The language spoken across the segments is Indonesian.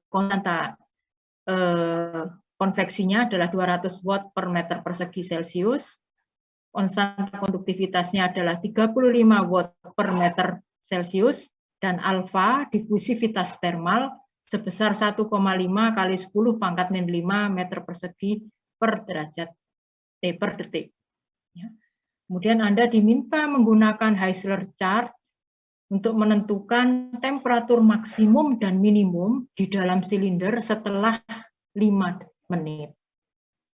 konstanta konveksinya adalah 200 watt per meter persegi Celcius. Konstanta konduktivitasnya adalah 35 watt per meter Celcius. Dan alfa difusivitas termal sebesar 1,5 kali 10 pangkat min 5 meter persegi per derajat per detik. Ya. Kemudian Anda diminta menggunakan Heisler chart untuk menentukan temperatur maksimum dan minimum di dalam silinder setelah 5 menit.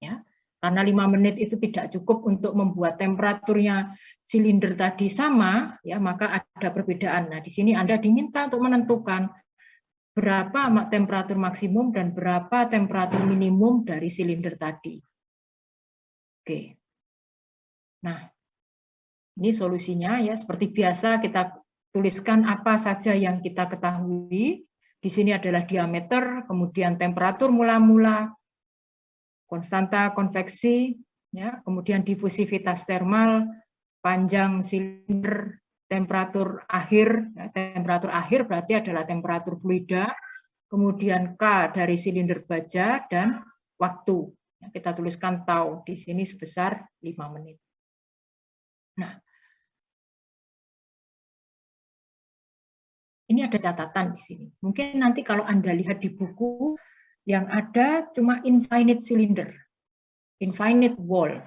Ya. Karena 5 menit itu tidak cukup untuk membuat temperaturnya silinder tadi sama, ya, maka ada perbedaan. Nah, di sini Anda diminta untuk menentukan berapa temperatur maksimum dan berapa temperatur minimum dari silinder tadi. Oke. Nah, ini solusinya ya, seperti biasa kita tuliskan apa saja yang kita ketahui. Di sini adalah diameter, kemudian temperatur mula-mula, konstanta konveksi, ya, kemudian difusivitas termal, panjang silinder, temperatur akhir. Ya, temperatur akhir berarti adalah temperatur fluida, kemudian K dari silinder baja, dan waktu. Ya, kita tuliskan tau di sini sebesar 5 menit. Nah, ini ada catatan di sini. Mungkin nanti kalau Anda lihat di buku, yang ada cuma infinite cylinder, infinite wall.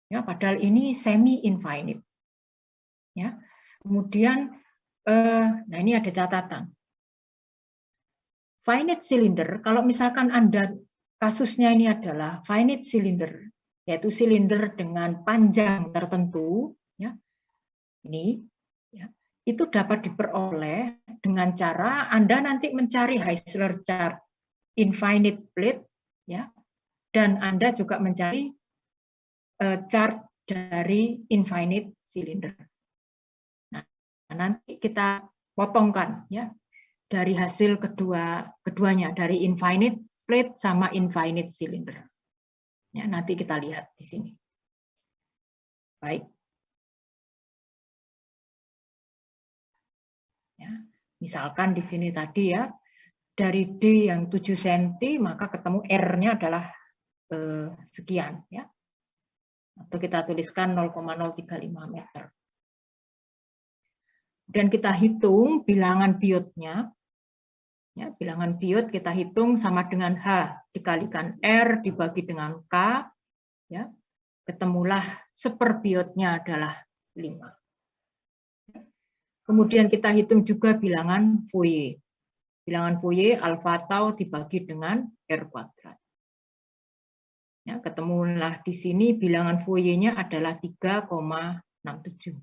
Ya, padahal ini semi-infinite. Ya. Kemudian, nah ini ada catatan. Finite cylinder, kalau misalkan Anda, kasusnya ini adalah finite cylinder, yaitu silinder dengan panjang tertentu, ya, ini, ya, itu dapat diperoleh dengan cara Anda nanti mencari Heisler chart infinite plate, ya, dan Anda juga mencari chart dari infinite cylinder. Nah, nanti kita potongkan ya dari hasil keduanya, dari infinite plate sama infinite cylinder. Ya, nanti kita lihat di sini. Baik. Ya, misalkan di sini tadi ya, dari D yang 7 cm, maka ketemu R-nya adalah sekian. Ya. Atau kita tuliskan 0,035 meter. Dan kita hitung bilangan biotnya. Ya, bilangan biot kita hitung sama dengan H dikalikan R dibagi dengan K. Ya, ketemulah seperbiotnya adalah 5. Kemudian kita hitung juga bilangan Fourier. Bilangan Fourier alfa tau dibagi dengan R kuadrat. Ya, ketemulah di sini bilangan Fourier-nya adalah 3,67.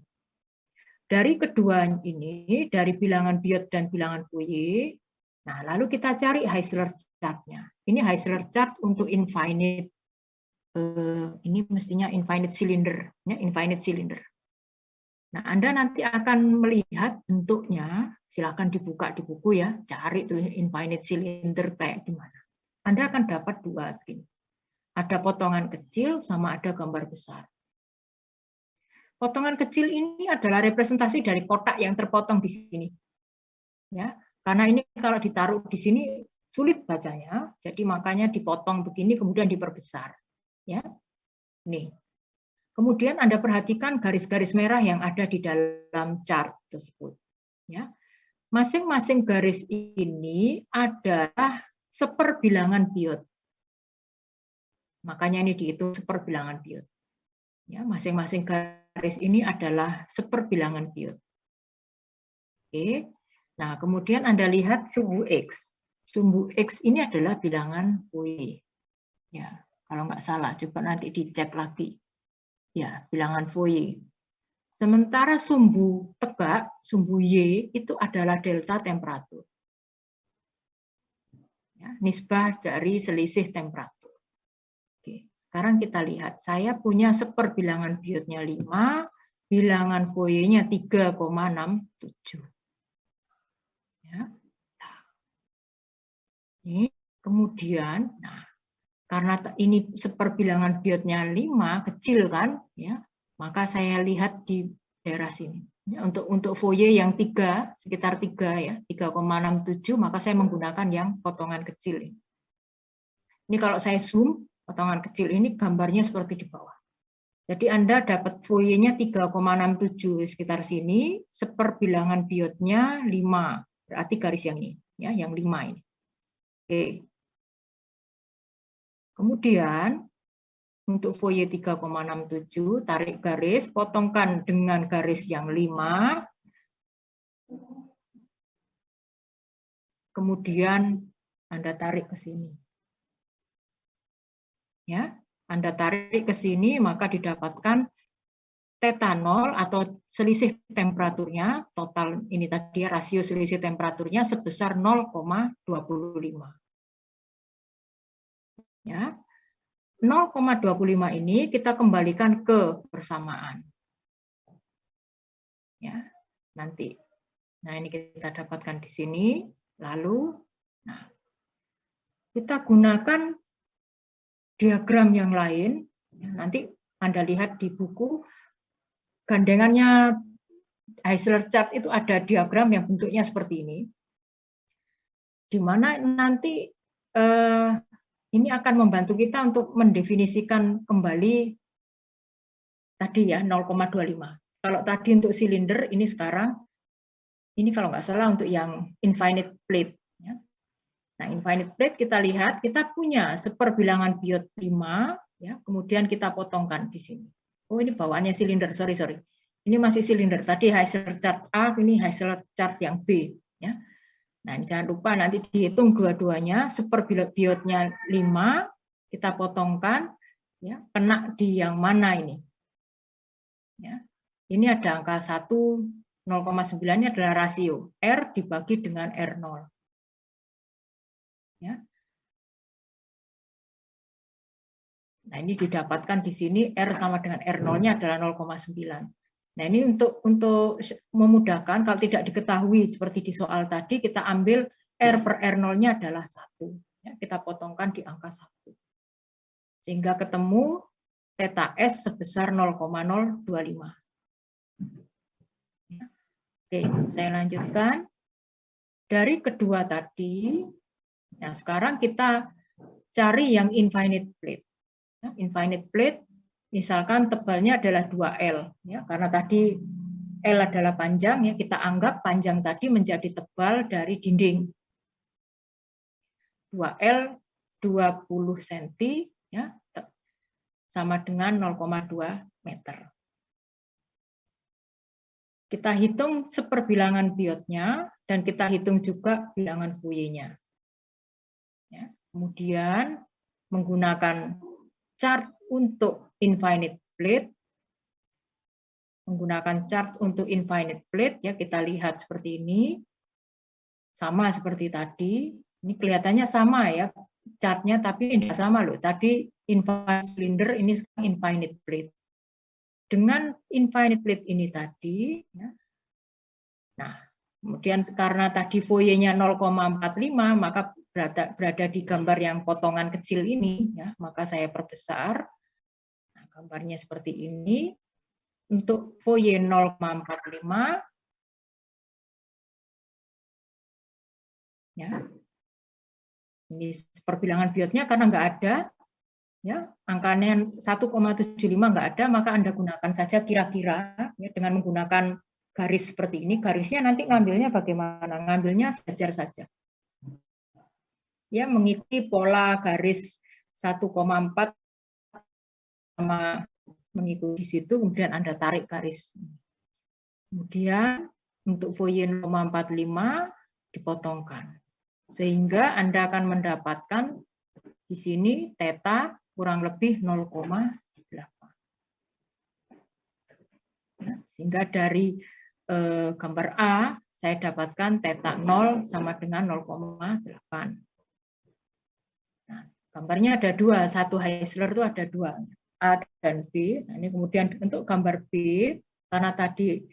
Dari kedua ini, dari bilangan biot dan bilangan Fourier, nah lalu kita cari Heisler chart-nya. Ini Heisler chart untuk infinite, ini mestinya infinite cylinder, ya, infinite cylinder. Nah, Anda nanti akan melihat bentuknya, silakan dibuka di buku ya, cari tuh infinite cylinder kayak gimana. Anda akan dapat dua gini. Ada potongan kecil sama ada gambar besar. Potongan kecil ini adalah representasi dari kotak yang terpotong di sini. Ya, karena ini kalau ditaruh di sini sulit bacanya, jadi makanya dipotong begini kemudian diperbesar. Ya. Nih. Kemudian Anda perhatikan garis-garis merah yang ada di dalam chart tersebut. Ya. Masing-masing garis ini adalah seperbilangan biot. Makanya ini dihitung seperbilangan biot. Ya, masing-masing garis ini adalah seperbilangan biot. Oke. Nah, kemudian Anda lihat sumbu X. Sumbu X ini adalah bilangan Fourier. Ya, kalau nggak salah, coba nanti dicek lagi. Ya, bilangan Fourier. Sementara sumbu tegak, sumbu Y, itu adalah delta temperatur. Ya, nisbah dari selisih temperatur. Oke, sekarang kita lihat. Saya punya seperbilangan biotnya 5, bilangan Fourier-nya 3,67. Ya. Ini kemudian, nah, karena ini seperbilangan biotnya 5, kecil kan, ya, maka saya lihat di daerah sini. Ya, untuk foyer yang 3, sekitar 3 ya, 3,67, maka saya menggunakan yang potongan kecil. Ini kalau saya zoom, potongan kecil ini gambarnya seperti di bawah. Jadi Anda dapat foyernya 3,67 sekitar sini, seperbilangan biotnya 5, berarti garis yang ini, ya, yang 5 ini. Oke. Kemudian untuk foyer 3,67, tarik garis, potongkan dengan garis yang 5. Kemudian Anda tarik ke sini. Ya, Anda tarik ke sini, maka didapatkan theta 0 atau selisih temperaturnya, total ini tadi rasio selisih temperaturnya sebesar 0,25. Ya. 0,25 ini kita kembalikan ke persamaan. Ya, nanti. Nah, ini kita dapatkan di sini. Lalu, nah, kita gunakan diagram yang lain. Nanti Anda lihat di buku, gandengannya Heisler chart itu ada diagram yang bentuknya seperti ini. Di mana nanti ini akan membantu kita untuk mendefinisikan kembali tadi ya 0,25. Kalau tadi untuk silinder, ini sekarang, ini kalau nggak salah untuk yang infinite plate. Ya. Nah, infinite plate kita lihat, kita punya seperbilangan biot 5, ya, kemudian kita potongkan di sini. Oh, ini bawaannya silinder, sorry. Ini masih silinder, tadi Heisler chart A, ini Heisler chart yang B. Ya. Nah, ini jangan lupa nanti dihitung dua-duanya, seperbiotnya 5, kita potongkan, ya, kena di yang mana ini. Ya. Ini ada angka 1, 0,9 adalah rasio, R dibagi dengan R0. Ya. Nah, ini didapatkan di sini R sama dengan R0-nya adalah 0,9. Nah, ini untuk memudahkan, kalau tidak diketahui seperti di soal tadi, kita ambil R per R0-nya adalah 1. Ya, kita potongkan di angka 1. Sehingga ketemu theta S sebesar 0,025. Oke, saya lanjutkan. Dari kedua tadi, nah sekarang kita cari yang infinite plate. Nah, infinite plate, misalkan tebalnya adalah 2L, ya, karena tadi L adalah panjang, ya, kita anggap panjang tadi menjadi tebal dari dinding. 2L 20 cm, ya, sama dengan 0,2 meter. Kita hitung seperbilangan biotnya, dan kita hitung juga bilangan foyernya. Ya, kemudian menggunakan chart untuk infinite plate, ya, kita lihat seperti ini, sama seperti tadi. Ini kelihatannya sama ya chartnya, tapi tidak sama loh. Tadi infinite cylinder, ini infinite plate. Dengan infinite plate ini tadi, ya, nah kemudian karena tadi foyernya 0,45, maka berada di gambar yang potongan kecil ini, ya, maka saya perbesar. Nah, gambarnya seperti ini. Untuk foyer 0,45, ya, ini perbilangan biotnya karena nggak ada, ya, angkanya 1,75 nggak ada, maka Anda gunakan saja kira-kira, ya, dengan menggunakan garis seperti ini. Garisnya nanti ngambilnya bagaimana? Ngambilnya sejajar saja. Ya, mengikuti pola garis 1,4 sama mengikuti situ, kemudian Anda tarik garis. Kemudian untuk foyer 0,45 dipotongkan. Sehingga Anda akan mendapatkan di sini theta kurang lebih 0,8. Sehingga dari gambar A, saya dapatkan theta 0 sama dengan 0,8. Nah, gambarnya ada dua, satu Heisler itu ada dua, A dan B. Nah, ini kemudian untuk gambar B, karena tadi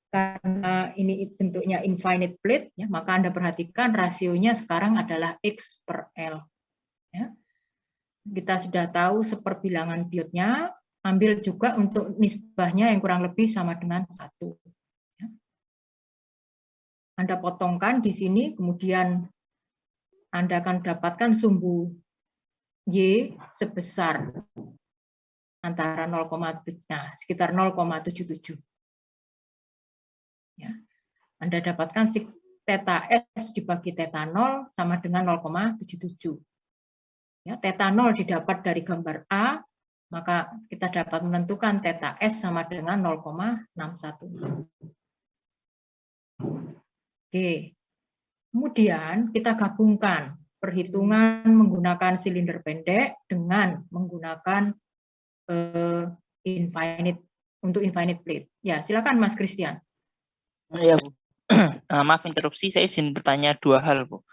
karena ini bentuknya infinite plate, ya, maka Anda perhatikan rasionya sekarang adalah X per L. Ya. Kita sudah tahu seperbilangan biotnya, ambil juga untuk nisbahnya yang kurang lebih sama dengan 1. Anda potongkan di sini, kemudian Anda akan dapatkan sumbu Y sebesar antara 0,7, nah, sekitar 0,77. Ya. Anda dapatkan theta S dibagi theta 0 sama dengan 0,77. Ya, theta 0 didapat dari gambar A, maka kita dapat menentukan theta S sama dengan 0,61. Oke. Kemudian kita gabungkan perhitungan menggunakan silinder pendek dengan menggunakan infinite untuk infinite plate. Ya, silakan Mas Christian. Ya, Bu. Maaf interupsi, saya izin bertanya 2 hal, Bu.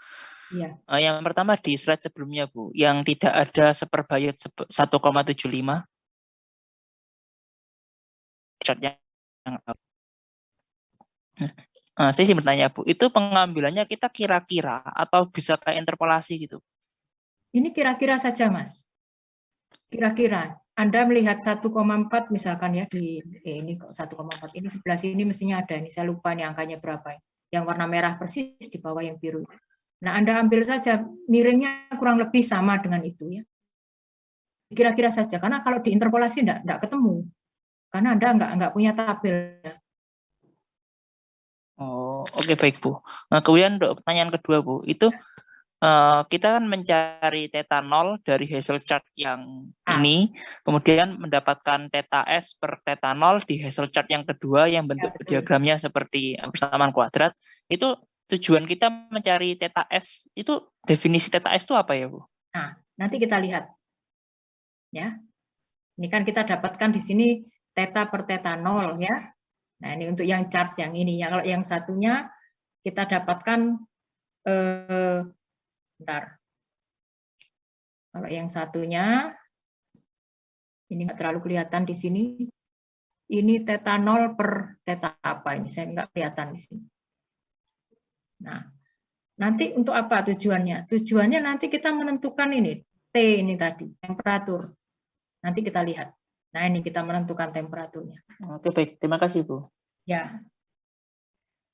Ya. Yang pertama di slide sebelumnya, Bu, yang tidak ada seperbayot 1,75. Chart yang saya izin bertanya, Bu, itu pengambilannya kita kira-kira atau bisa kayak interpolasi gitu? Ini kira-kira saja, Mas. Kira-kira. Anda melihat 1,4 misalkan ya di ini kok 1,4 ini sebelah sini mestinya ada ini, saya lupa nih angkanya berapa. Yang warna merah persis di bawah yang biru. Nah, Anda ambil saja miringnya kurang lebih sama dengan itu ya. Kira-kira saja karena kalau diinterpolasi enggak ketemu. Karena Anda enggak punya tabel. Oh, oke, baik, Bu. Nah, kemudian untuk pertanyaan kedua, Bu, itu kita kan mencari theta 0 dari hasil chart yang ini, kemudian mendapatkan theta S per theta 0 di hasil chart yang kedua yang bentuk diagramnya seperti persamaan kuadrat. Itu tujuan kita mencari theta S, itu definisi theta S itu apa ya, Bu? Nah, nanti kita lihat. Ya. Ini kan kita dapatkan di sini theta per theta 0 ya. Nah, ini untuk yang chart yang ini. Kalau yang satunya kita dapatkan bentar. Kalau yang satunya ini nggak terlalu kelihatan di sini. Ini theta 0 per theta apa ini? Saya nggak kelihatan di sini. Nah, nanti untuk apa tujuannya? Tujuannya nanti kita menentukan ini T ini tadi, temperatur. Nanti kita lihat. Nah, ini kita menentukan temperaturnya. Oke, baik. Terima kasih, Bu. Ya.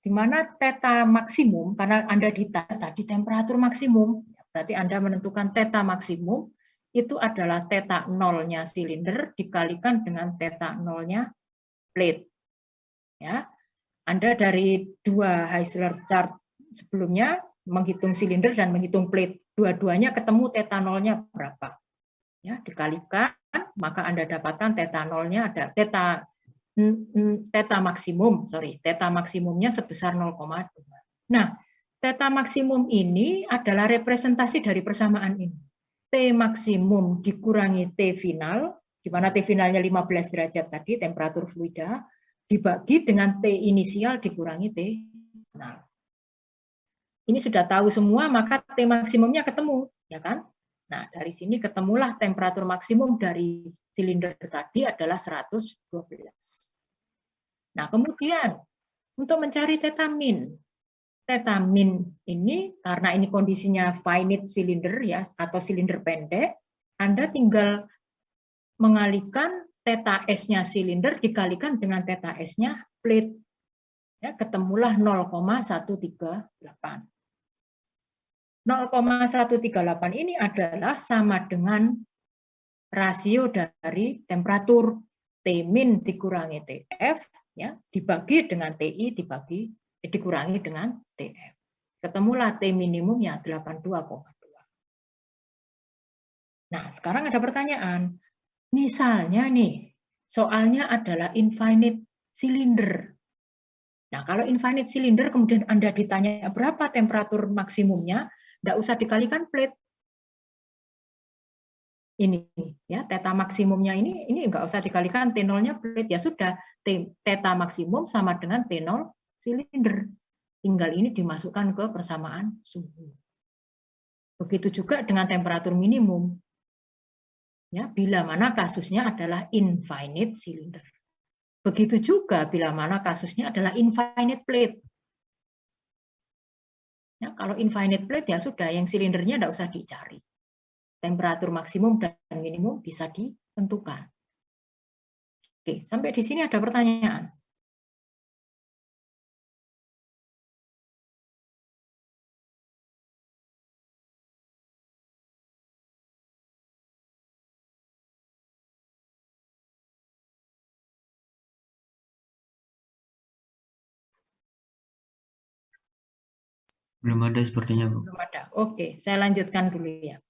Di mana theta maksimum, karena Anda ditanya tadi temperatur maksimum, berarti Anda menentukan theta maksimum, itu adalah theta nolnya silinder dikalikan dengan theta nolnya plate. Ya. Anda dari 2 Heisler chart sebelumnya menghitung silinder dan menghitung plate, dua-duanya ketemu theta nolnya berapa. Ya, dikalikan, maka Anda dapatkan theta nolnya ada theta maksimumnya sebesar 0,2. Nah, theta maksimum ini adalah representasi dari persamaan ini. T maksimum dikurangi T final, di mana T finalnya 15 derajat tadi, temperatur fluida, dibagi dengan T inisial dikurangi T final. Ini sudah tahu semua, maka T maksimumnya ketemu, ya kan? Nah, dari sini ketemulah temperatur maksimum dari silinder tadi adalah 112. Nah, kemudian untuk mencari theta min ini karena ini kondisinya finite silinder ya atau silinder pendek, Anda tinggal mengalihkan theta S-nya silinder dikalikan dengan theta S-nya plate. Ya, ketemulah 0,138. 0,138 ini adalah sama dengan rasio dari temperatur T min dikurangi TF ya dibagi dengan TI dikurangi dengan TF. Ketemulah T minimumnya 82,2. Nah, sekarang ada pertanyaan. Misalnya nih, soalnya adalah infinite cylinder. Nah, kalau infinite cylinder kemudian Anda ditanya berapa temperatur maksimumnya, tidak usah dikalikan plate. Ini ya theta maksimumnya ini enggak usah dikalikan T0-nya plate ya sudah theta maksimum sama dengan T0 silinder. Tinggal ini dimasukkan ke persamaan suhu. Begitu juga dengan temperatur minimum. Ya, bila mana kasusnya adalah infinite cylinder. Begitu juga bila mana kasusnya adalah infinite plate. Ya, kalau infinite plate ya sudah yang silindernya enggak usah dicari. Temperatur maksimum dan minimum bisa ditentukan. sampai di sini ada pertanyaan? Belum ada sepertinya, Bu. Belum ada. Oke, saya lanjutkan dulu ya.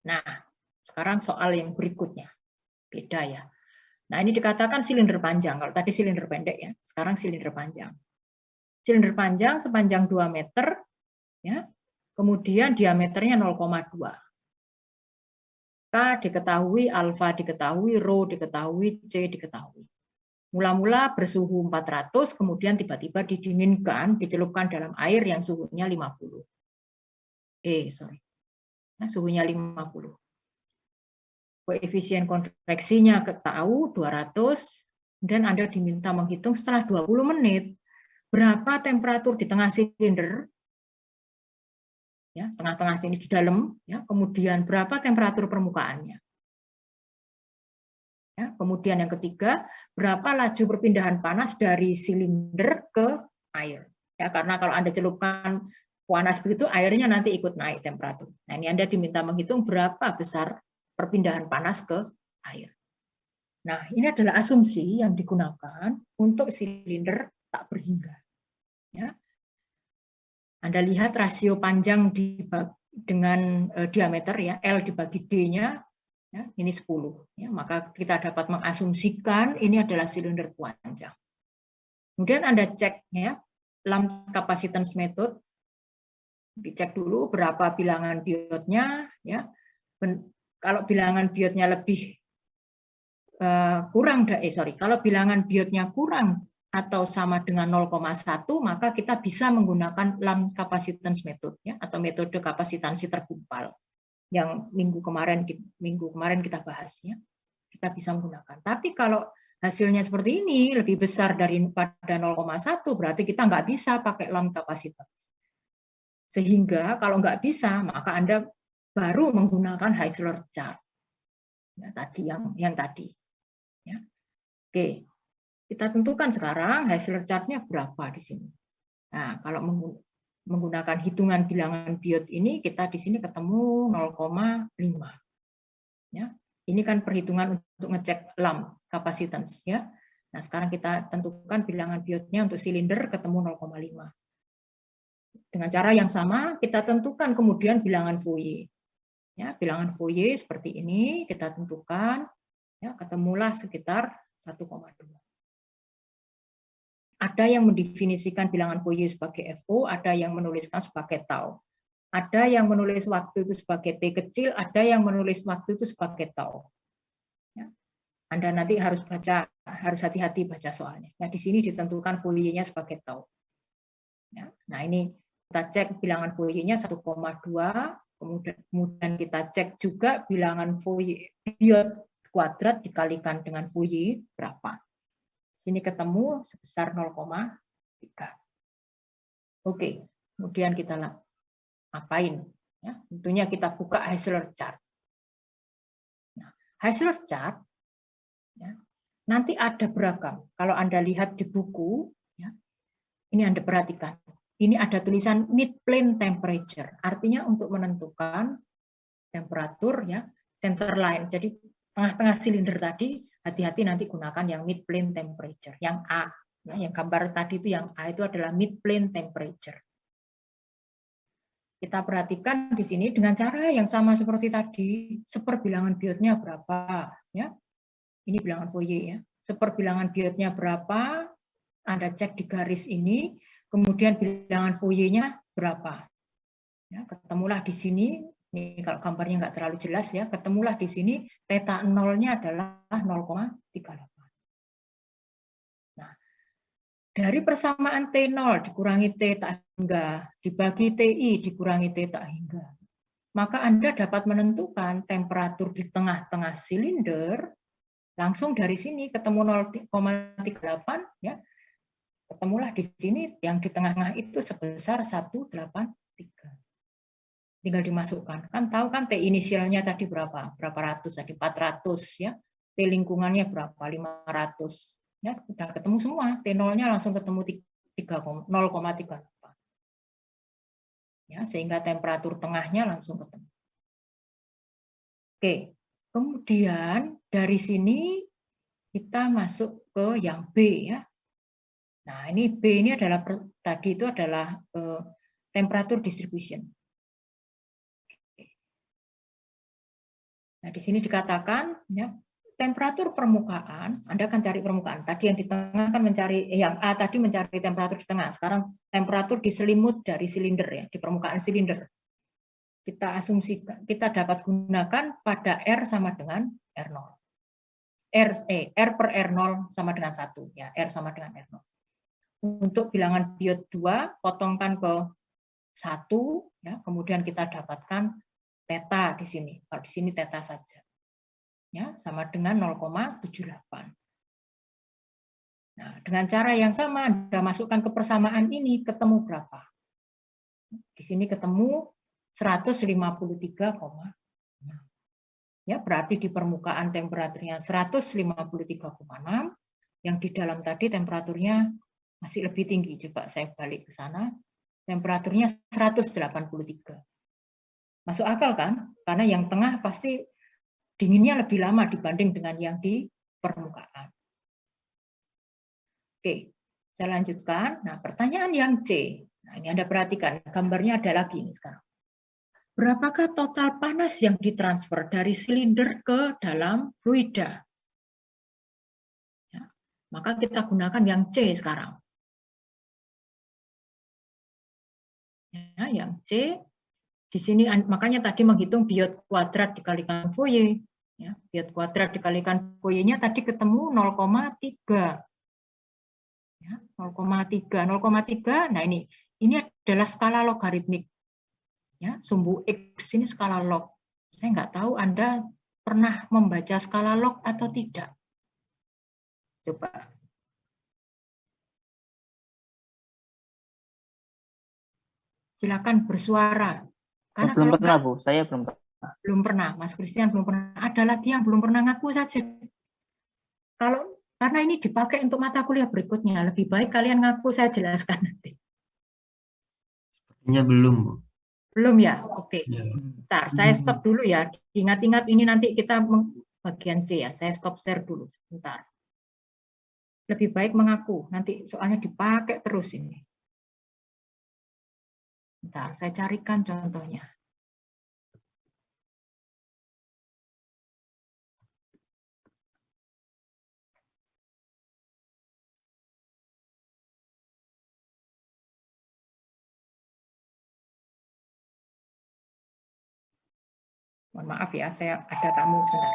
Nah, sekarang soal yang berikutnya. Beda ya. Nah, ini dikatakan silinder panjang. Kalau tadi silinder pendek ya, sekarang silinder panjang. Silinder panjang sepanjang 2 meter, ya. Kemudian diameternya 0,2. K diketahui, alfa diketahui, rho diketahui, C diketahui. Mula-mula bersuhu 400, kemudian tiba-tiba didinginkan, dicelupkan dalam air yang suhunya 50. Nah, suhunya 50. Koefisien konveksinya ketahui 200, dan Anda diminta menghitung setelah 20 menit berapa temperatur di tengah silinder, ya, tengah-tengah sini di dalam, ya, kemudian berapa temperatur permukaannya. Ya, kemudian yang ketiga, berapa laju perpindahan panas dari silinder ke air. Ya, karena kalau Anda celupkan panas begitu, airnya nanti ikut naik temperatur. Nah, ini Anda diminta menghitung berapa besar perpindahan panas ke air. Nah, ini adalah asumsi yang digunakan untuk silinder tak berhingga. Ya. Anda lihat rasio panjang dengan diameter, ya, L dibagi D-nya, ya, ini 10. Ya, maka kita dapat mengasumsikan ini adalah silinder panjang. Kemudian Anda cek, ya, Lamb capacitance method, dicek dulu berapa bilangan biotnya. Ya. Kalau bilangan biotnya lebih kalau bilangan biotnya kurang atau sama dengan 0,1, maka kita bisa menggunakan Lamb capacitance method, ya, atau metode kapasitansi tergumpal yang minggu kemarin kita bahas, ya. Kita bisa menggunakan. Tapi kalau hasilnya seperti ini lebih besar daripada 0,1, berarti kita nggak bisa pakai Lamb capacitance. Sehingga kalau nggak bisa, maka Anda baru menggunakan Heisler chart. Ya, tadi yang tadi. Ya. Oke, kita tentukan sekarang Heisler chart-nya berapa di sini. Nah, kalau menggunakan hitungan bilangan biot ini, kita di sini ketemu 0,5. Ya, ini kan perhitungan untuk ngecek Lamb capacitance, ya. Nah, sekarang kita tentukan bilangan biotnya untuk silinder ketemu 0,5. Dengan cara yang sama, kita tentukan kemudian bilangan Fourier. Ya, bilangan Fourier seperti ini kita tentukan, ya, ketemulah sekitar 1,2. Ada yang mendefinisikan bilangan Fourier sebagai FO, ada yang menuliskan sebagai tau. Ada yang menulis waktu itu sebagai T kecil, ada yang menulis waktu itu sebagai tau. Ya. Anda nanti harus hati-hati baca soalnya. Nah, di sini ditentukan Fourier-nya sebagai tau. Ya. Nah, ini kita cek bilangan Fourier-nya 1,2, kemudian kita cek juga bilangan Fourier biot kuadrat dikalikan dengan Fourier berapa. Sini ketemu sebesar 0,3. Oke, kemudian kita ngapain? Ya, tentunya kita buka Heisler chart. Nah, Heisler chart, ya, nanti ada beragam. Kalau Anda lihat di buku, ya, ini Anda perhatikan. Ini ada tulisan mid plane temperature, artinya untuk menentukan temperatur, ya, center line. Jadi tengah-tengah silinder tadi, hati-hati nanti gunakan yang mid plane temperature, yang A. Ya, yang gambar tadi itu yang A itu adalah mid plane temperature. Kita perhatikan di sini dengan cara yang sama seperti tadi, seperbilangan biotnya berapa, ya. Ini bilangan Fourier, ya. Seperbilangan biotnya berapa, Anda cek di garis ini, kemudian bilangan Fourier-nya berapa. Ya, ketemulah di sini. Ini kalau gambarnya nggak terlalu jelas, ya, ketemulah di sini theta 0-nya adalah 0,38. Nah, dari persamaan T0 dikurangi T tak hingga dibagi TI dikurangi T tak hingga, maka Anda dapat menentukan temperatur di tengah-tengah silinder langsung dari sini ketemu 0,38, ya. Ketemulah di sini yang di tengah-tengah itu sebesar 183. tinggal dimasukkan. Kan tahu kan T inisialnya tadi berapa? Berapa ratus tadi? 400 ya. T lingkungannya berapa? 500. Ya, sudah ketemu semua. T0-nya langsung ketemu 0,3. Ya, sehingga temperatur tengahnya langsung ketemu. Oke. Kemudian dari sini kita masuk ke yang B ya. Nah, ini B ini adalah tadi itu adalah temperature distribution. Nah, di sini dikatakan ya, temperatur permukaan, Anda akan cari permukaan. Tadi yang di tengah kan mencari yang A tadi mencari temperatur di tengah. Sekarang temperatur di selimut dari silinder ya, di permukaan silinder. Kita asumsikan, kita dapat gunakan pada R sama dengan R0. R per R0 sama dengan 1 ya, R sama dengan R0. Untuk bilangan biot 2 potongkan ke 1 ya, kemudian kita dapatkan theta di sini. Kalau di sini theta saja. Ya, sama dengan 0,78. Nah, dengan cara yang sama Anda masukkan ke persamaan ini ketemu berapa? Di sini ketemu 153,6. Ya, berarti di permukaan temperaturnya 153,6, yang di dalam tadi temperaturnya masih lebih tinggi. Coba saya balik ke sana. Temperaturnya 183. Masuk akal kan? Karena yang tengah pasti dinginnya lebih lama dibanding dengan yang di permukaan. Oke, saya lanjutkan. Nah, pertanyaan yang C. Nah, ini Anda perhatikan, gambarnya ada lagi ini sekarang. Berapakah total panas yang ditransfer dari silinder ke dalam fluida? Ya, maka kita gunakan yang C sekarang. Ya, yang C di sini makanya tadi menghitung biot kuadrat dikalikan Fourier. Ya, biot kuadrat dikalikan Fourier-nya tadi ketemu 0,3. Ya, 0,3. Nah ini adalah skala logaritmik. Ya, sumbu X ini skala log. Saya nggak tahu Anda pernah membaca skala log atau tidak. Coba. Silakan bersuara. Karena belum pernah, Bu. Saya belum pernah. Belum pernah. Mas Christian belum pernah. Ada lagi yang belum pernah ngaku saja. Karena ini dipakai untuk mata kuliah berikutnya, lebih baik kalian ngaku, saya jelaskan nanti. Sepertinya belum, Bu. Belum ya? Oke. Ya. Bentar, saya stop dulu ya. Ingat-ingat ini nanti kita bagian C ya. Saya stop share dulu sebentar. Lebih baik mengaku, nanti soalnya dipakai terus ini. Bentar, saya carikan contohnya. Mohon maaf ya, saya ada tamu sebentar.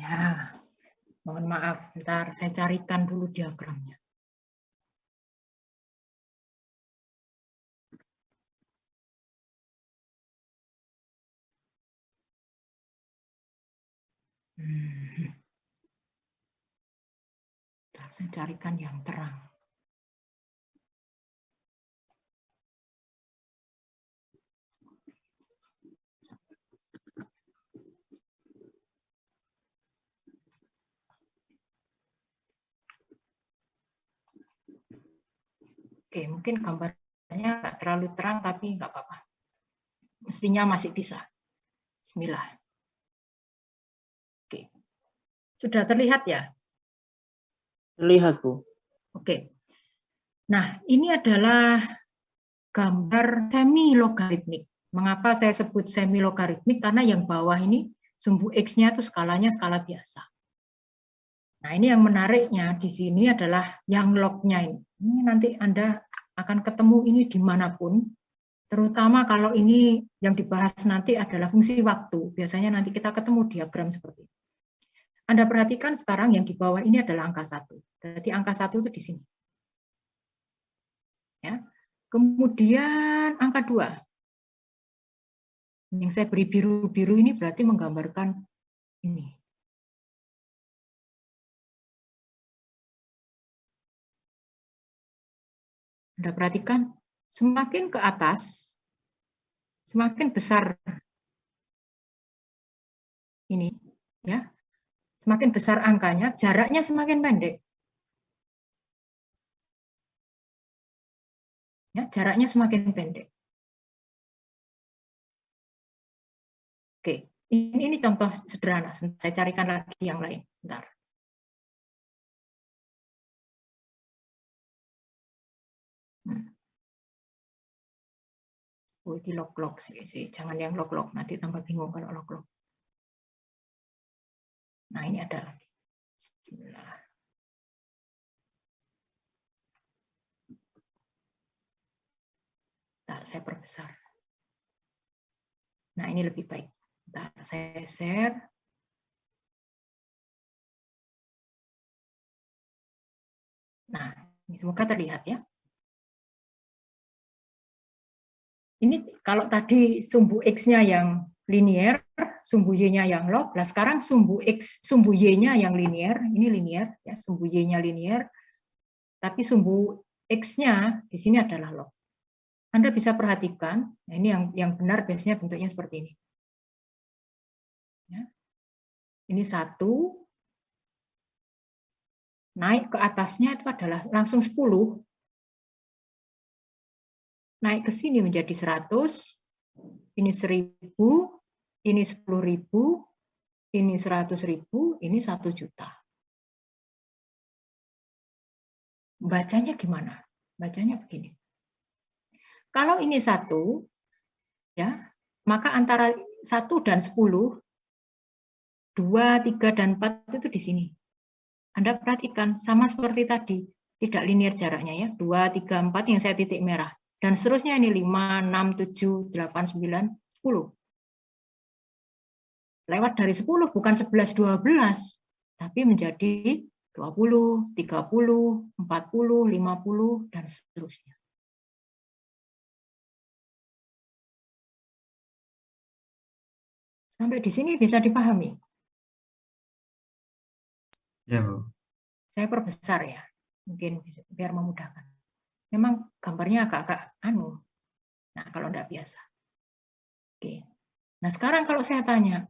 Ya, mohon maaf, bentar saya carikan dulu diagramnya. Bentar. Saya carikan yang terang. Oke, mungkin gambarnya nggak terlalu terang, tapi nggak apa-apa. Mestinya masih bisa. Bismillah. Oke. Sudah terlihat ya? Terlihat, Bu. Oke. Nah, ini adalah gambar semi logaritmik. Mengapa saya sebut semi logaritmik? Karena yang bawah ini sumbu X-nya itu skalanya skala biasa. Nah, ini yang menariknya di sini adalah yang log-nya ini. Ini nanti Anda akan ketemu ini dimanapun, terutama kalau ini yang dibahas nanti adalah fungsi waktu. Biasanya nanti kita ketemu diagram seperti ini. Anda perhatikan sekarang yang di bawah ini adalah angka 1. Berarti angka 1 itu di sini. Ya. Kemudian angka 2. Yang saya beri biru-biru ini berarti menggambarkan ini. Anda perhatikan, semakin ke atas, semakin besar ini, ya, semakin besar angkanya, jaraknya semakin pendek. Ya, jaraknya semakin pendek. Oke, ini contoh sederhana. Saya carikan lagi yang lain. Bentar. Oh, ini log-log sih. Jangan yang log-log, nanti tambah bingung kalau log-log. Nah, ini ada lagi. Bismillah. Nah, saya perbesar. Nah, ini lebih baik. Bentar, saya share. Nah, ini semoga terlihat ya. Ini kalau tadi sumbu X-nya yang linier, sumbu Y-nya yang log. Nah, sekarang sumbu Y-nya yang linier, ini linier ya, sumbu Y-nya linier. Tapi sumbu X-nya di sini adalah log. Anda bisa perhatikan, nah ini yang benar biasanya bentuknya seperti ini. Ya. Ini 1, naik ke atasnya itu adalah langsung 10, naik ke sini menjadi 100, ini 1000, ini 10.000, ini 100.000, ini 1 juta. Bacanya gimana? Bacanya begini. Kalau ini 1, ya, maka antara 1 dan 10, 2, 3, dan 4 itu di sini. Anda perhatikan, sama seperti tadi, tidak linear jaraknya ya, 2, 3, 4 yang saya titik merah. Dan seterusnya ini 5, 6, 7, 8, 9, 10. Lewat dari 10 bukan 11, 12, tapi menjadi 20, 30, 40, 50, dan seterusnya. Sampai di sini bisa dipahami? Ya, Bu. Saya perbesar ya, mungkin biar memudahkan. Memang gambarnya agak-agak anu. Nah, kalau enggak biasa. Oke. Nah, sekarang kalau saya tanya,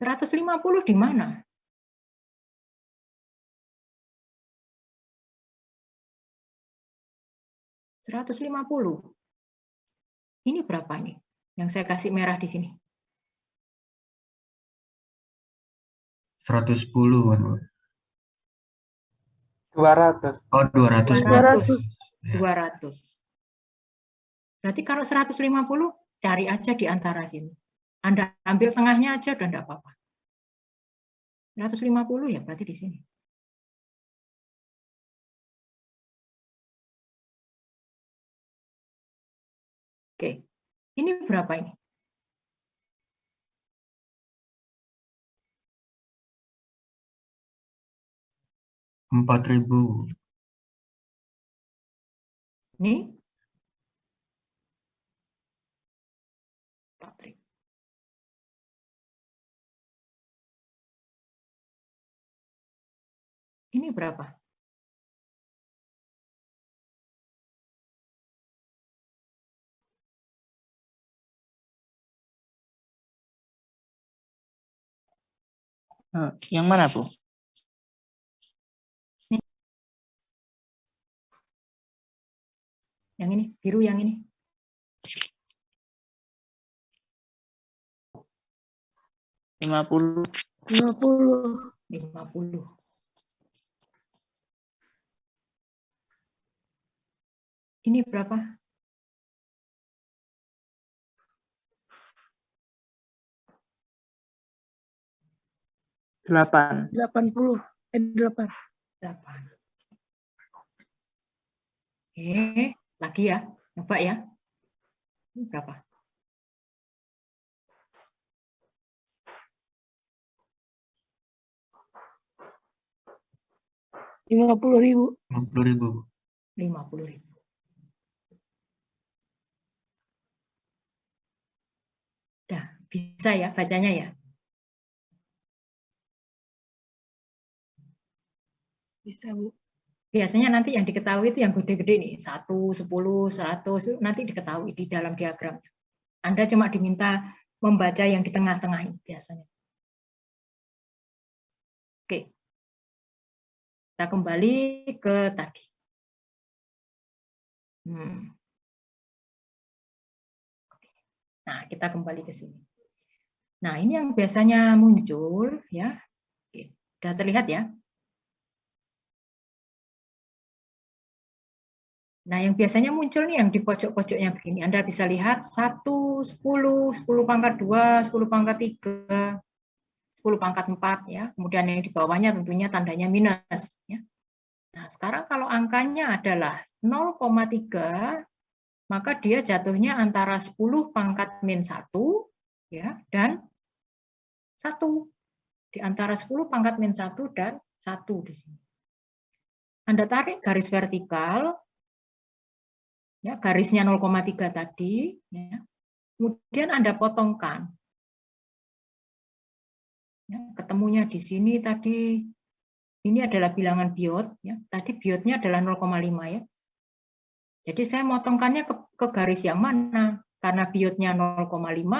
150 di mana? $150. Ini berapa ini? Yang saya kasih merah di sini. 110 kan, Bu? 200. Oh, 200, Bu. 200. Berarti kalau 150, cari aja di antara sini. Anda ambil tengahnya aja udah enggak apa-apa. 150 ya berarti di sini. Oke. Ini berapa ini? $4.000. Ini 4.000. Ini berapa? Yang mana, Bu? Yang ini, biru yang ini. 50. 50. Ini berapa? Delapan. 80. 8. 8. Lagi ya, coba ya. Ini berapa? 50.000. 50.000. 50.000. Dah, bisa ya bacanya ya? Bisa, Bu. Biasanya nanti yang diketahui itu yang gede-gede nih, 1, 10, 100, nanti diketahui di dalam diagram. Anda cuma diminta membaca yang di tengah-tengah ini biasanya. Oke. Kita kembali ke tadi. Nah, kita kembali ke sini. Nah, ini yang biasanya muncul ya. Oke, sudah terlihat ya? Nah, yang biasanya muncul nih yang di pojok-pojoknya begini. Anda bisa lihat 1, 10, 10 pangkat 2, 10 pangkat 3, 10 pangkat 4 ya. Kemudian yang di bawahnya tentunya tandanya minus ya. Nah, sekarang kalau angkanya adalah 0,3, maka dia jatuhnya antara 10 pangkat min 1 ya dan 1. Di antara 10 pangkat min 1 dan 1 di sini. Anda tarik garis vertikal ya, garisnya 0,3 tadi ya. Kemudian Anda potongkan. Ya, ketemunya di sini tadi ini adalah bilangan biot ya. Tadi biotnya adalah 0,5 ya. Jadi saya motongkannya ke garis yang mana? Karena biotnya 0,5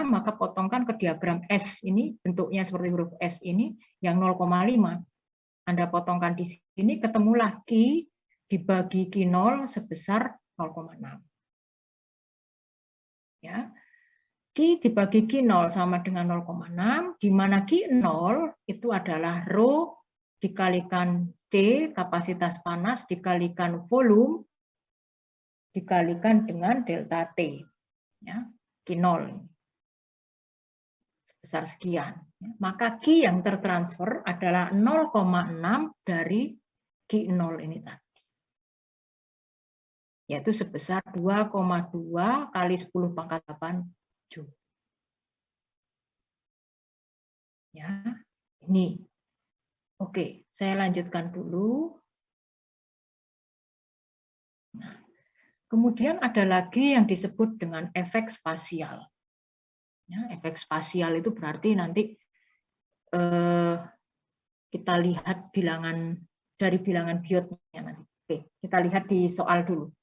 maka potongkan ke diagram S ini, bentuknya seperti huruf S ini yang 0,5. Anda potongkan di sini ketemulah Q dibagi Q0 sebesar 0,6. Ya. Q dibagi Q0 sama dengan 0,6, di mana Q0 itu adalah rho dikalikan C, kapasitas panas, dikalikan volume, dikalikan dengan delta T. Ya, Q0. Sebesar sekian. Maka Q yang tertransfer adalah 0,6 dari Q0 ini tadi. Yaitu sebesar 2,2 kali 10 pangkat 8 Joule. Ya, ini. Oke, saya lanjutkan dulu. Nah, kemudian ada lagi yang disebut dengan efek spasial. Ya, efek spasial itu berarti nanti kita lihat bilangan dari bilangan biotnya nanti. Oke, kita lihat di soal dulu.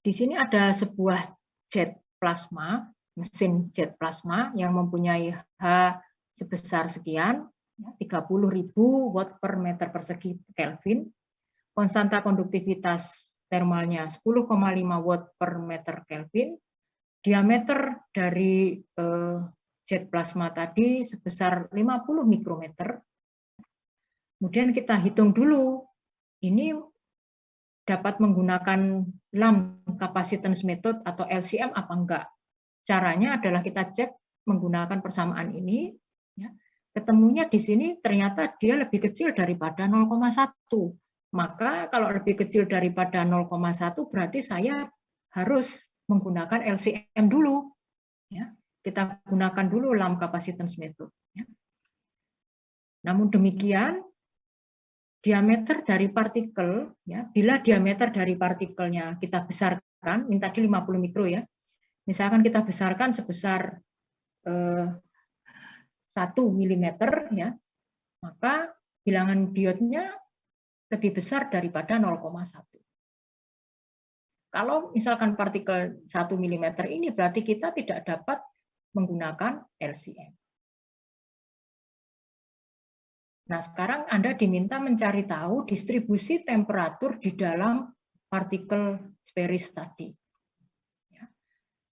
Di sini ada sebuah jet plasma, mesin jet plasma yang mempunyai H sebesar sekian, 30.000 watt per meter persegi Kelvin, konstanta konduktivitas termalnya 10,5 watt per meter Kelvin, diameter dari jet plasma tadi sebesar 50 mikrometer. Kemudian kita hitung dulu, ini dapat menggunakan Lamb capacitance method atau LCM apa enggak. Caranya adalah kita cek menggunakan persamaan ini, ya. Ketemunya di sini ternyata dia lebih kecil daripada 0,1. Maka kalau lebih kecil daripada 0,1 berarti saya harus menggunakan LCM dulu. Ya. Kita gunakan dulu Lamb capacitance method. Ya. Namun demikian, diameter dari partikel, ya, bila diameter dari partikelnya kita besarkan, ini tadi 50 mikro ya, misalkan kita besarkan sebesar 1 mm, ya, maka bilangan biotnya lebih besar daripada 0,1. Kalau misalkan partikel 1 mm ini berarti kita tidak dapat menggunakan LCM. Nah, sekarang Anda diminta mencari tahu distribusi temperatur di dalam partikel sferis tadi.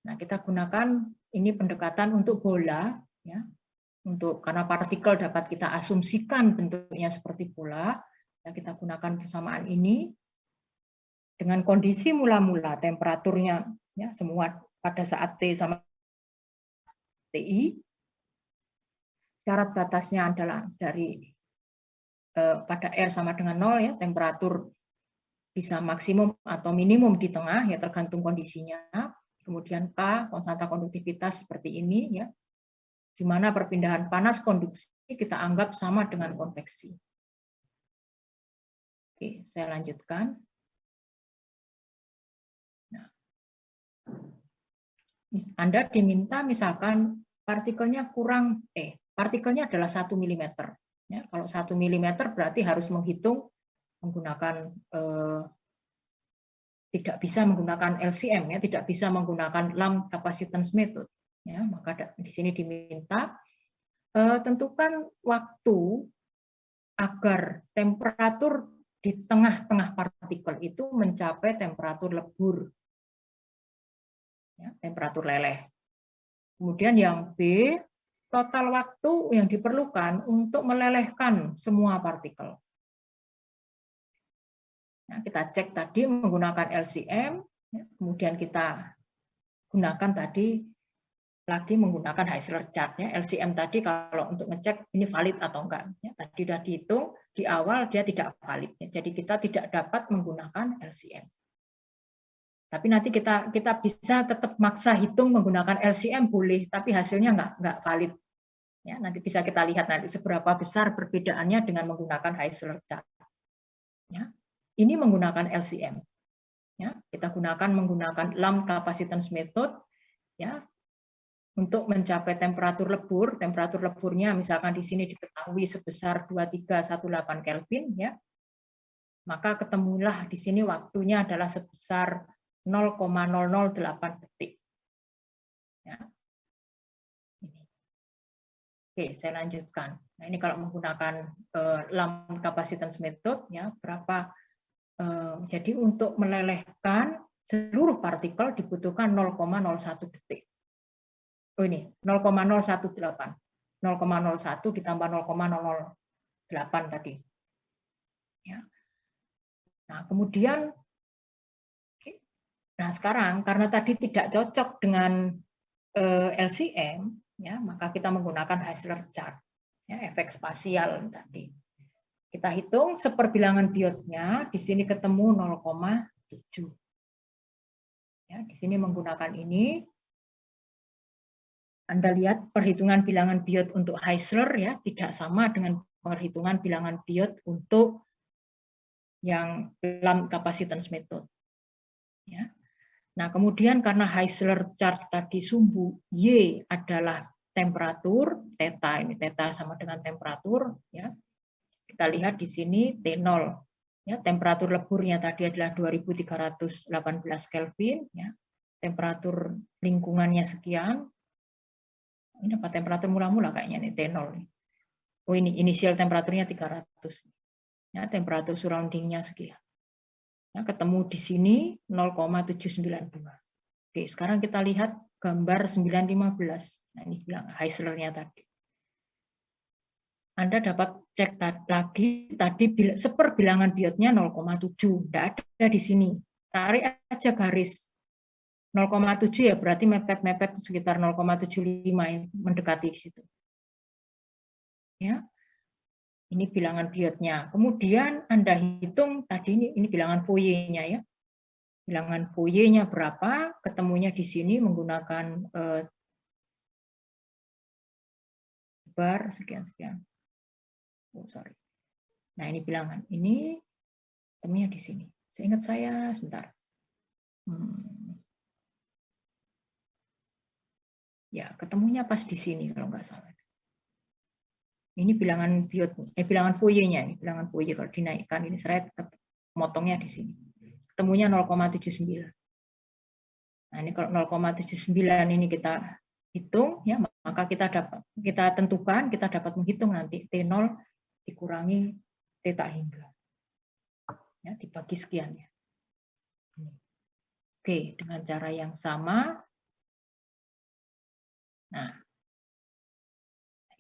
Nah, kita gunakan ini pendekatan untuk bola, ya, karena partikel dapat kita asumsikan bentuknya seperti bola. Ya, kita gunakan persamaan ini dengan kondisi mula-mula temperaturnya, ya, semua pada saat T sama TI. Syarat batasnya adalah dari pada R sama dengan 0, ya, temperatur bisa maksimum atau minimum di tengah, ya, tergantung kondisinya. Kemudian K, konstanta konduktivitas seperti ini, ya, di mana perpindahan panas konduksi kita anggap sama dengan konveksi. Oke, saya lanjutkan. Nah, Anda diminta misalkan partikelnya kurang, partikelnya adalah 1 mm. Ya, kalau 1 mm berarti harus menghitung menggunakan tidak bisa menggunakan LCM, ya, tidak bisa menggunakan Lamb capacitance method. Ya, maka di sini diminta tentukan waktu agar temperatur di tengah-tengah partikel itu mencapai temperatur lebur, ya, temperatur leleh. Kemudian yang B, total waktu yang diperlukan untuk melelehkan semua partikel. Nah, kita cek tadi menggunakan LCM, ya, kemudian kita gunakan tadi lagi menggunakan Heisler chart, ya. LCM tadi kalau untuk ngecek ini valid atau enggak, ya, tadi sudah dihitung di awal dia tidak valid, ya. Jadi kita tidak dapat menggunakan LCM. Tapi nanti kita bisa tetap maksa hitung menggunakan LCM boleh, tapi hasilnya enggak valid. Ya, nanti bisa kita lihat nanti seberapa besar perbedaannya dengan menggunakan Heisler chart. Ya. Ini menggunakan LCM. Ya, kita menggunakan Lamb capacitance method, ya, untuk mencapai temperatur lebur. Temperatur leburnya misalkan di sini diketahui sebesar 2318 Kelvin, ya. Maka ketemulah di sini waktunya adalah sebesar 0,008 detik. Ya. Oke, saya lanjutkan. Nah, ini kalau menggunakan Lamb capacitance method, ya, jadi untuk melelehkan seluruh partikel dibutuhkan 0,01 detik. Oh, ini 0,018. 0,01 ditambah 0,008 tadi. Ya. Nah, kemudian sekarang karena tadi tidak cocok dengan LCM, ya, maka kita menggunakan Heisler chart, ya, efek spasial tadi. Kita hitung seperbilangan biotnya, di sini ketemu 0,7. Ya, di sini menggunakan ini. Anda lihat perhitungan bilangan biot untuk Heisler, ya, tidak sama dengan perhitungan bilangan biot untuk yang Lamb capacitance method. Ya. Nah, kemudian karena Heisler chart tadi sumbu Y adalah temperatur, theta, ini theta sama dengan temperatur, ya. Kita lihat di sini T0, ya, temperatur leburnya tadi adalah 2318 Kelvin, ya. Temperatur lingkungannya sekian. Ini apa temperatur mula-mula kayaknya nih T0. Oh, ini inisial temperaturnya 300. Ya, temperatur surroundingnya sekian. Ya, ketemu di sini 0,792. Oke, sekarang kita lihat gambar 915. Nah, ini bilang Heisler-nya tadi. Anda dapat cek lagi tadi seperbilangan biotnya 0,7, tidak ada di sini. Tarik aja garis 0,7, ya berarti mepet-mepet sekitar 0,75 mendekati situ. Ya. Ini bilangan biotnya. Kemudian Anda hitung tadi ini bilangan Fourier-nya, ya. Bilangan Fourier-nya berapa? Ketemunya di sini menggunakan bar sekian-sekian. Oh, sorry. Nah, ini bilangan. Ini ketemunya di sini. Seingat saya, sebentar. Ya, ketemunya pas di sini kalau nggak salah. Ini bilangan biot, bilangan Fourier-nya, ini bilangan Fourier kalau dinaikkan ini seret motongnya di sini. Ketemunya 0,79. Nah, ini kalau 0,79 ini kita hitung ya, maka kita tentukan, kita dapat menghitung nanti T0 dikurangi theta hingga. Ya, dibagi sekian ya. Oke, dengan cara yang sama. Nah,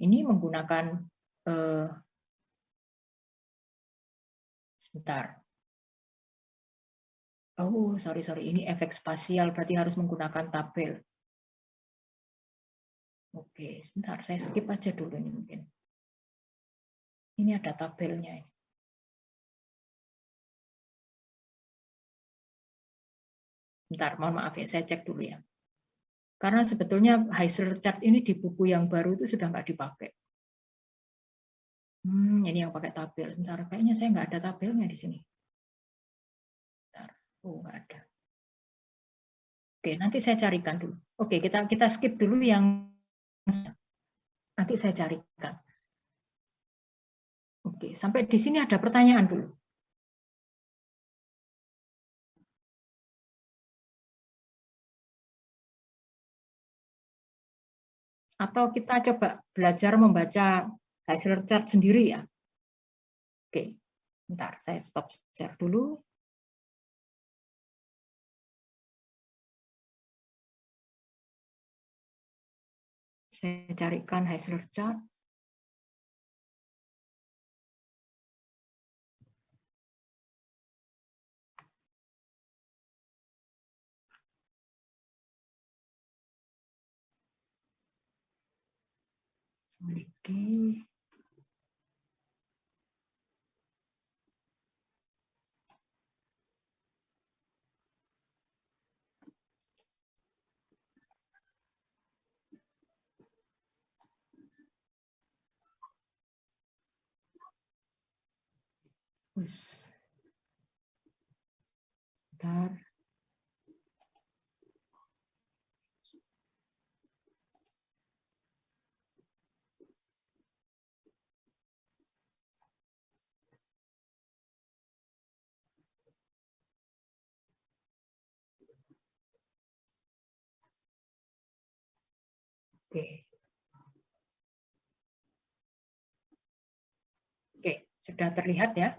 ini menggunakan sebentar. Oh, sorry, ini efek spasial, berarti harus menggunakan tabel. Oke, sebentar, saya skip aja dulu ini mungkin. Ini ada tabelnya. Bentar, mohon maaf ya, saya cek dulu ya. Karena sebetulnya Heisler chart ini di buku yang baru itu sudah nggak dipakai. Ini yang pakai tabel. Bentar, kayaknya saya nggak ada tabelnya di sini. Bentar. Oh, nggak ada. Oke, nanti saya carikan dulu. Oke, kita skip dulu yang nanti saya carikan. Oke, sampai di sini ada pertanyaan dulu. Atau kita coba belajar membaca Heisler chart sendiri ya. Oke, bentar, saya stop share dulu. Saya carikan Heisler chart. Oke. Bentar. Oke, sudah terlihat ya.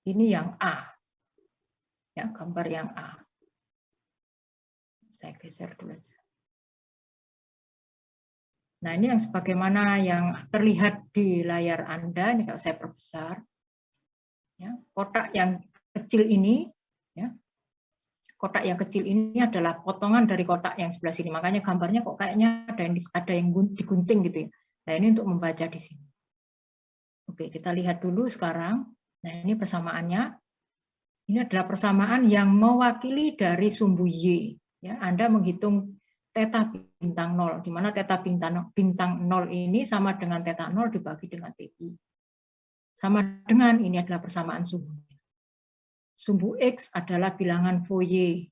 Ini yang A. Ya, gambar yang A. Saya geser dulu aja. Nah, ini yang sebagaimana yang terlihat di layar Anda, ini kalau saya perbesar. Ya, kotak yang kecil ini, ya, kotak yang kecil ini adalah potongan dari kotak yang sebelah sini. Makanya gambarnya kok kayaknya ada yang digunting gitu ya. Nah, ini untuk membaca di sini. Oke, kita lihat dulu sekarang. Nah, ini persamaannya. Ini adalah persamaan yang mewakili dari sumbu Y. Ya, Anda menghitung theta bintang 0, di mana theta bintang 0 ini sama dengan theta 0 dibagi dengan TI. Sama dengan ini adalah persamaan sumbu. Sumbu X adalah bilangan Fourier.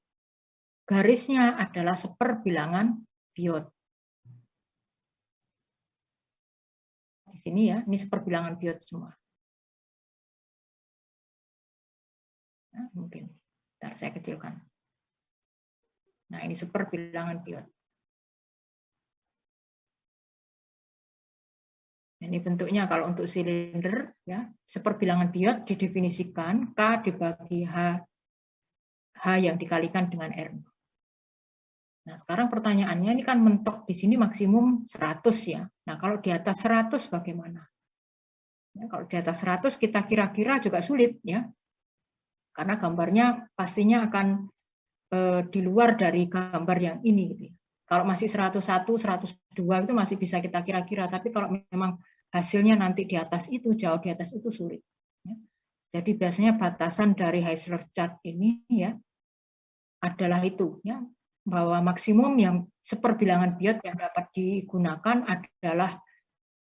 Garisnya adalah seperbilangan Biot. Di sini ya, ini seperbilangan Biot semua. Nah, mungkin, bentar saya kecilkan. Nah, ini seperbilangan Biot. Ini bentuknya kalau untuk silinder, ya, seperbilangan Biot didefinisikan K dibagi H yang dikalikan dengan R. Nah, sekarang pertanyaannya ini kan mentok di sini maksimum 100 ya. Nah, kalau di atas 100 bagaimana? Ya, kalau di atas 100 kita kira-kira juga sulit ya. Karena gambarnya pastinya akan di luar dari gambar yang ini gitu ya. Kalau masih 101, 102 itu masih bisa kita kira-kira, tapi kalau memang hasilnya nanti di atas itu, jauh di atas itu sulit. Ya. Jadi biasanya batasan dari Heisler chart ini ya adalah itu ya, bahwa maksimum yang seperbilangan Biot yang dapat digunakan adalah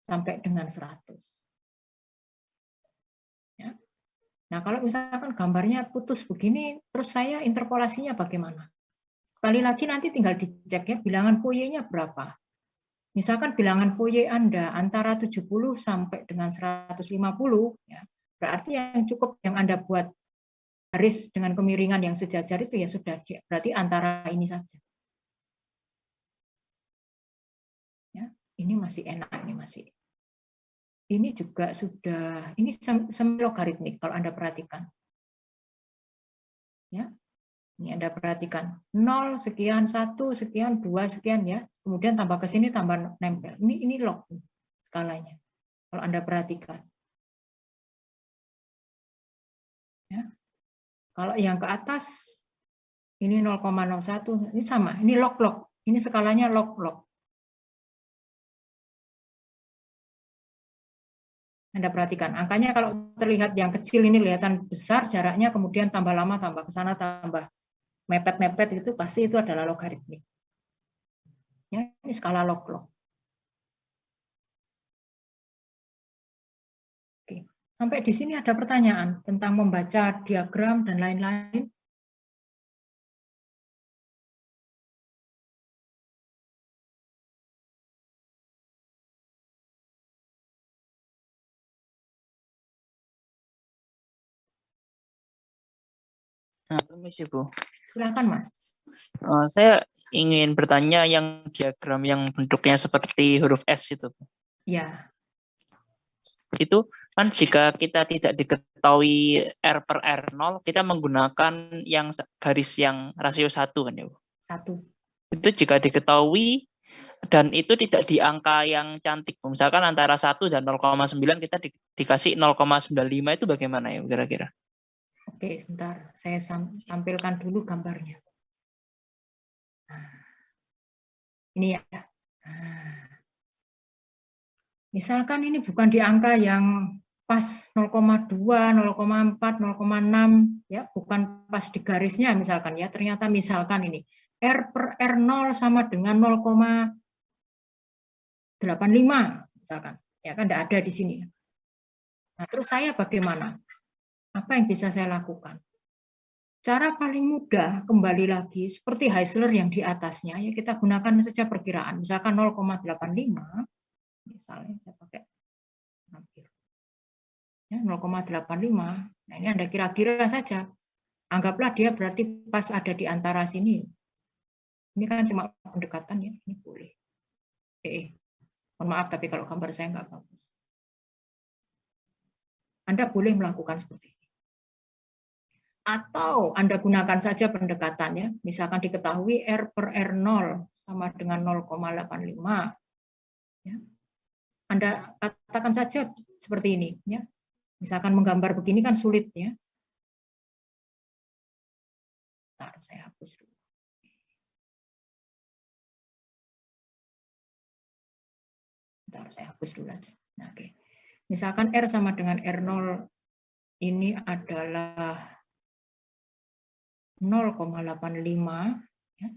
sampai dengan 100. Ya. Nah, kalau misalkan gambarnya putus begini, terus saya interpolasinya bagaimana? Sekali lagi nanti tinggal dicek ya, bilangan Fourier-nya berapa. Misalkan bilangan Fourier Anda antara 70 sampai dengan 150, ya, berarti yang cukup yang Anda buat garis dengan kemiringan yang sejajar itu ya sudah, berarti antara ini saja. Ya, ini masih enak, ini juga sudah, ini semi logaritmik kalau Anda perhatikan. Ya, ini Anda perhatikan 0 sekian 1 sekian 2 sekian ya, kemudian tambah ke sini tambah nempel. Ini log skalanya. Kalau Anda perhatikan. Ya. Kalau yang ke atas ini 0,01, ini sama, ini log-log. Ini skalanya log-log. Anda perhatikan, angkanya kalau terlihat yang kecil ini kelihatan besar jaraknya, kemudian tambah lama, tambah ke sana, tambah mepet-mepet, itu pasti itu adalah logaritmik. Ya, ini skala log-log. Oke. Sampai di sini ada pertanyaan tentang membaca diagram dan lain-lain. Nah, permisi Bu. Silakan Mas. Saya ingin bertanya yang diagram yang bentuknya seperti huruf S itu. Ya. Itu kan jika kita tidak diketahui R per R0, kita menggunakan yang garis yang rasio 1 kan ya Bu? 1. Itu jika diketahui dan itu tidak di angka yang cantik. Misalkan antara 1 dan 0,9 kita dikasih 0,95 itu bagaimana ya kira-kira? Oke, sebentar. Saya tampilkan dulu gambarnya. Nah, ini ya. Nah, misalkan ini bukan di angka yang pas 0,2, 0,4, 0,6, ya, bukan pas di garisnya misalkan ya. Ternyata misalkan ini R per R0 sama dengan 0,85 misalkan. Ya kan tidak ada di sini. Nah, terus saya bagaimana? Apa yang bisa saya lakukan? Cara paling mudah kembali lagi seperti Heisler yang di atasnya, ya kita gunakan saja perkiraan. Misalkan 0,85, misalnya saya pakai ya, 0,85. Nah, ini Anda kira-kira saja. Anggaplah dia berarti pas ada di antara sini. Ini kan cuma pendekatan ya, ini boleh. Mohon maaf tapi kalau gambar saya nggak bagus. Anda boleh melakukan seperti ini. Atau Anda gunakan saja pendekatannya, misalkan diketahui R per R0 sama dengan 0,85. Ya. Anda katakan saja seperti ini. Ya. Misalkan menggambar begini kan sulit. Ya. Bentar, saya hapus dulu. Bentar, saya hapus dulu aja. Nah, oke. Misalkan R sama dengan R0 ini adalah 0,85 ya,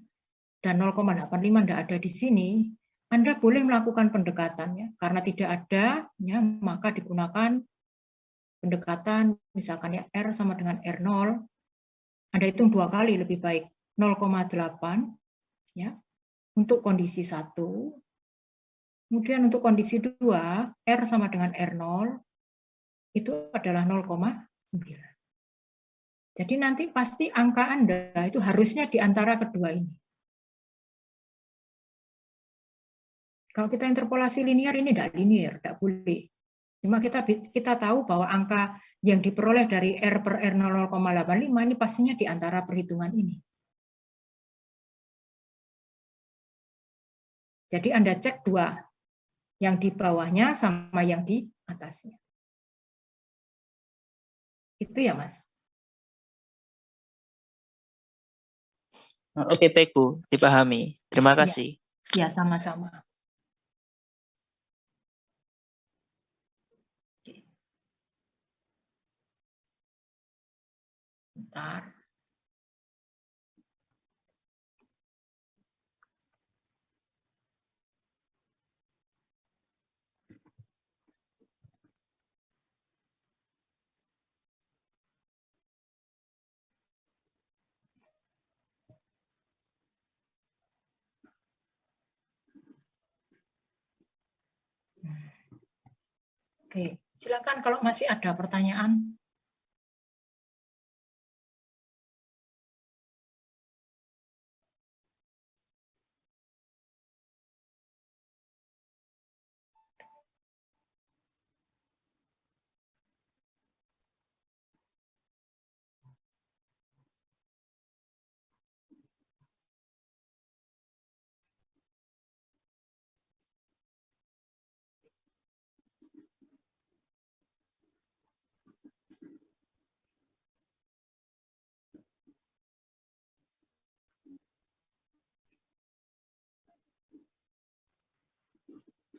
dan 0,85 tidak ada di sini, Anda boleh melakukan pendekatannya. Karena tidak ada, ya, maka digunakan pendekatan, misalkan ya R sama dengan R0, Anda hitung 2 kali lebih baik, 0,8 ya, untuk kondisi 1, kemudian untuk kondisi 2, R sama dengan R0, itu adalah 0,9. Jadi nanti pasti angka Anda itu harusnya di antara kedua ini. Kalau kita interpolasi linear ini tidak linear, tidak boleh. Cuma kita tahu bahwa angka yang diperoleh dari R per R0 0,85 ini pastinya di antara perhitungan ini. Jadi Anda cek dua, yang di bawahnya sama yang di atasnya. Itu ya Mas. Oke, baik Bu, dipahami. Terima kasih. Ya, sama-sama. Bentar. Oke, silakan kalau masih ada pertanyaan.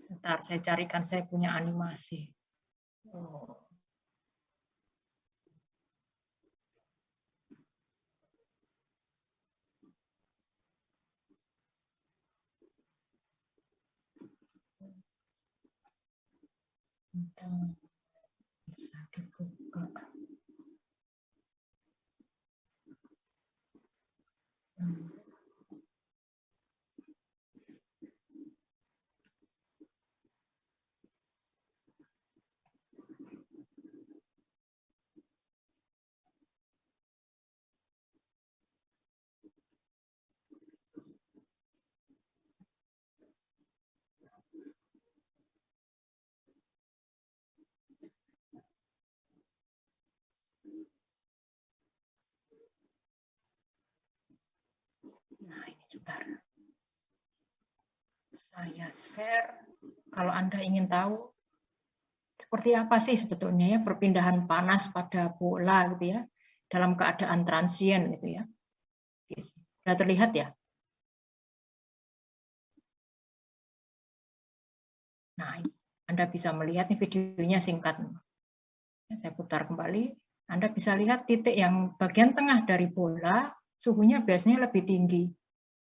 Bentar, saya carikan, saya punya animasi. Oh. Bentar, bisa dibuka. Nah, ini sebentar. Saya share. Kalau Anda ingin tahu seperti apa sih sebetulnya ya perpindahan panas pada bola gitu ya dalam keadaan transient gitu ya. Sudah terlihat ya? Nah, Anda bisa melihat nih videonya singkat. Saya putar kembali. Anda bisa lihat titik yang bagian tengah dari bola suhunya biasanya lebih tinggi.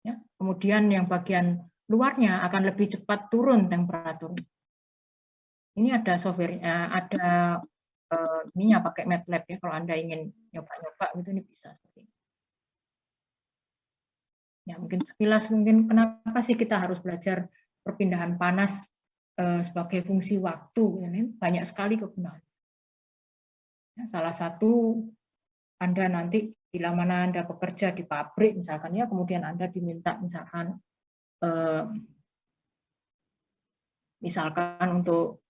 Ya. Kemudian yang bagian luarnya akan lebih cepat turun temperaturnya. Ini ada software, ada ininya pakai MATLAB ya. Kalau Anda ingin nyoba-nyoba gitu ini bisa. Ya mungkin sekilas mungkin kenapa sih kita harus belajar perpindahan panas sebagai fungsi waktu? Ini banyak sekali kegunaan. Ya, salah satu Anda nanti bila mana Anda bekerja di pabrik misalkan ya, kemudian Anda diminta misalkan untuk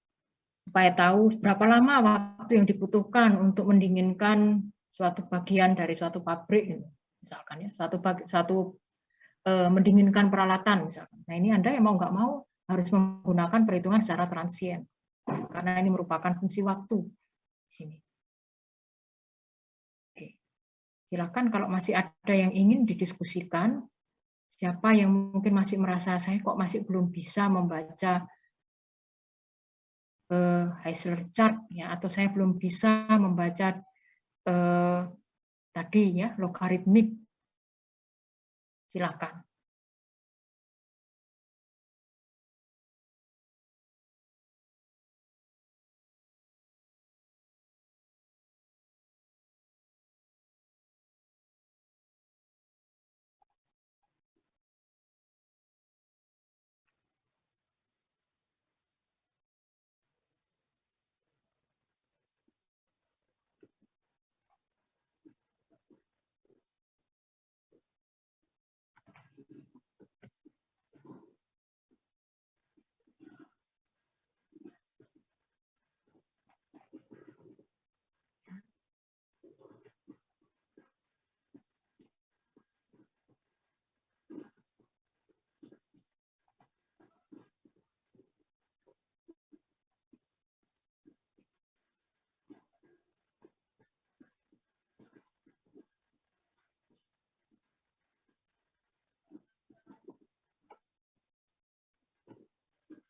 supaya tahu berapa lama waktu yang dibutuhkan untuk mendinginkan suatu bagian dari suatu pabrik, misalkan ya, mendinginkan peralatan misalkan. Nah ini Anda yang mau nggak mau harus menggunakan perhitungan secara transient karena ini merupakan fungsi waktu di sini. Oke. Silakan kalau masih ada yang ingin didiskusikan, siapa yang mungkin masih merasa saya kok masih belum bisa membaca Heisler chart ya, atau saya belum bisa membaca tadi ya logaritmik, silakan.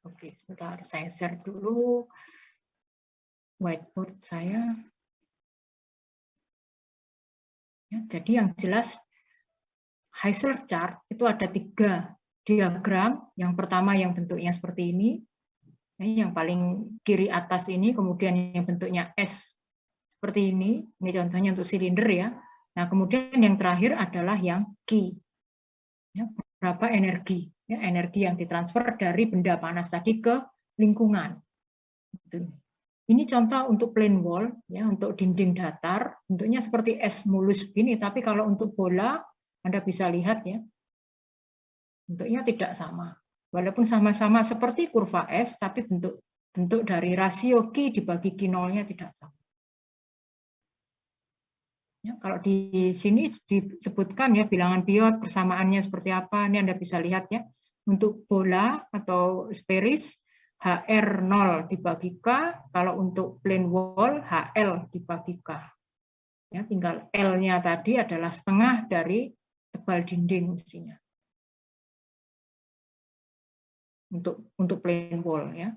Oke, sebentar saya share dulu whiteboard saya. Ya, jadi yang jelas Heisler chart itu ada 3 diagram. Yang pertama yang bentuknya seperti ini, yang paling kiri atas ini, kemudian yang bentuknya S seperti ini contohnya untuk silinder ya. Nah kemudian yang terakhir adalah yang Q, ya, berapa energi, ya, energi yang ditransfer dari benda panas tadi ke lingkungan. Ini contoh untuk plain wall, ya, untuk dinding datar, bentuknya seperti es mulus begini, tapi kalau untuk bola, Anda bisa lihat ya, bentuknya tidak sama. Walaupun sama-sama seperti kurva S, tapi bentuk dari rasio Q dibagi Q0-nya tidak sama. Ya, kalau di sini disebutkan ya bilangan Biot, persamaannya seperti apa, ini Anda bisa lihat ya. Untuk bola atau spherics, HR0 dibagi K, kalau untuk plain wall, HL dibagi K. Ya, tinggal L-nya tadi adalah setengah dari tebal dinding mestinya. Untuk plain wall ya.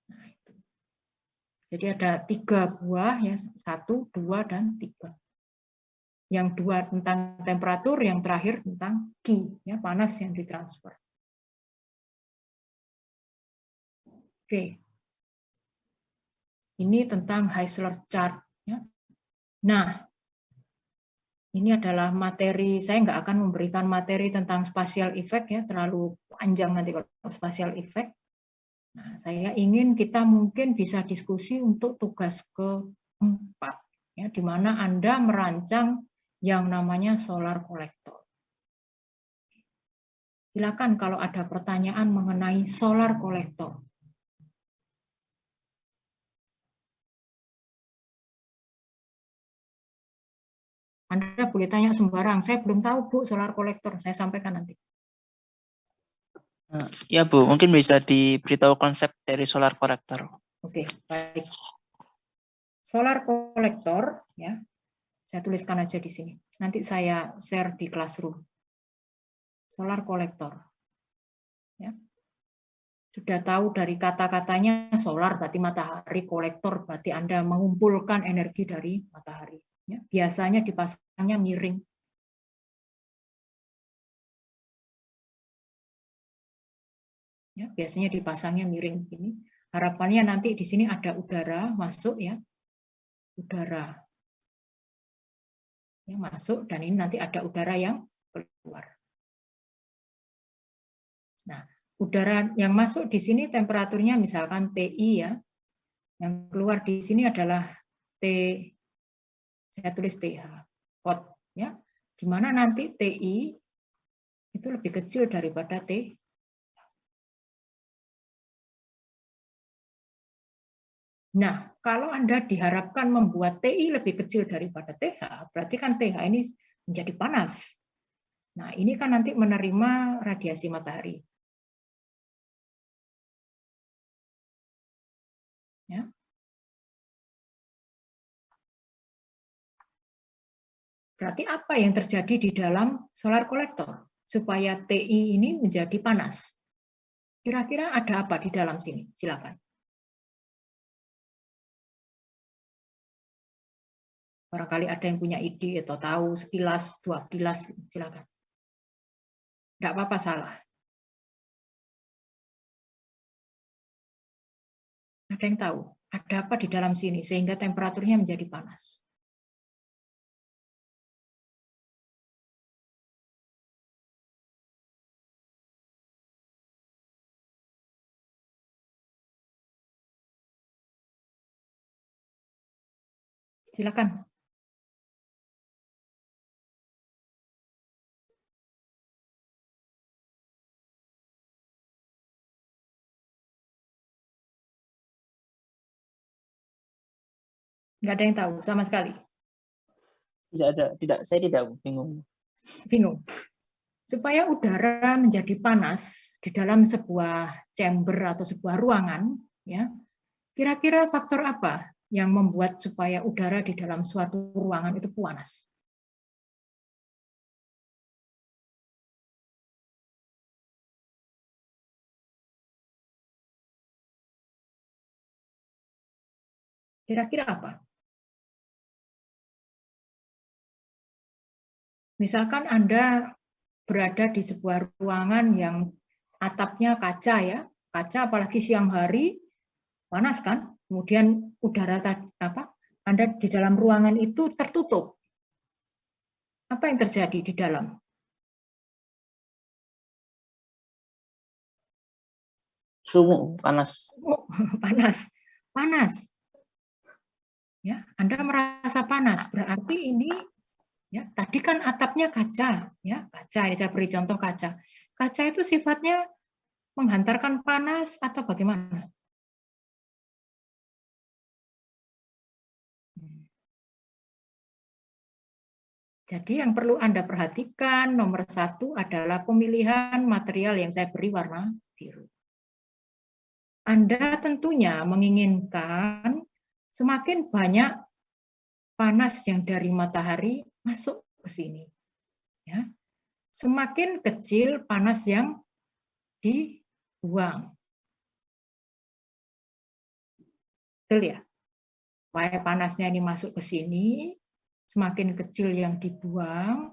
Nah, itu. Jadi ada 3 buah ya, 1, 2, dan 3. Yang 2 tentang temperatur, yang terakhir tentang Q, ya, panas yang ditransfer. Oke. Ini tentang Heisler chart. Ya. Nah, ini adalah materi, saya nggak akan memberikan materi tentang spatial effect ya, terlalu panjang nanti kalau spatial effect. Nah, saya ingin kita mungkin bisa diskusi untuk tugas keempat, ya, di mana Anda merancang yang namanya solar collector. Silakan kalau ada pertanyaan mengenai solar collector. Anda boleh tanya sembarang. Saya belum tahu, Bu, solar collector. Saya sampaikan nanti. Ya, Bu. Mungkin bisa diberitahu konsep dari solar collector. Oke, baik. Solar collector, ya, saya tuliskan aja di sini. Nanti saya share di classroom. Solar collector. Ya. Sudah tahu dari kata-katanya solar berarti matahari, kolektor berarti Anda mengumpulkan energi dari matahari. Ya, biasanya dipasangnya miring. Ya, biasanya dipasangnya miring ini. Harapannya nanti di sini ada udara masuk ya, udara yang masuk dan ini nanti ada udara yang keluar. Nah, udara yang masuk di sini temperaturnya misalkan TI ya, yang keluar di sini adalah T. Saya tulis TH, hot ya, di mana nanti TI itu lebih kecil daripada T. Nah, kalau Anda diharapkan membuat TI lebih kecil daripada TH, berarti kan TH ini menjadi panas. Nah, ini kan nanti menerima radiasi matahari. Ya. Berarti apa yang terjadi di dalam solar collector supaya TI ini menjadi panas? Kira-kira ada apa di dalam sini? Silakan. Barangkali ada yang punya ide atau tahu sekilas, 2 kilas, silakan. Tidak apa-apa salah. Ada yang tahu? Ada apa di dalam sini sehingga temperaturnya menjadi panas? Silakan. Nggak ada yang tahu sama sekali. Saya tidak bingung. Bingung. Supaya udara menjadi panas di dalam sebuah chamber atau sebuah ruangan, ya, kira-kira faktor apa yang membuat supaya udara di dalam suatu ruangan itu panas? Kira-kira apa? Misalkan Anda berada di sebuah ruangan yang atapnya kaca ya, kaca apalagi siang hari panas kan, kemudian udara Anda di dalam ruangan itu tertutup. Apa yang terjadi di dalam? Suhu panas. Panas, panas. Ya, Anda merasa panas, berarti ini ya, tadi kan atapnya kaca, ya, kaca. Ini saya beri contoh kaca. Kaca itu sifatnya menghantarkan panas atau bagaimana? Jadi yang perlu Anda perhatikan nomor 1 adalah pemilihan material yang saya beri warna biru. Anda tentunya menginginkan semakin banyak panas yang dari matahari masuk ke sini. Ya. Semakin kecil panas yang dibuang. Betul ya? Supaya panasnya ini masuk ke sini, semakin kecil yang dibuang,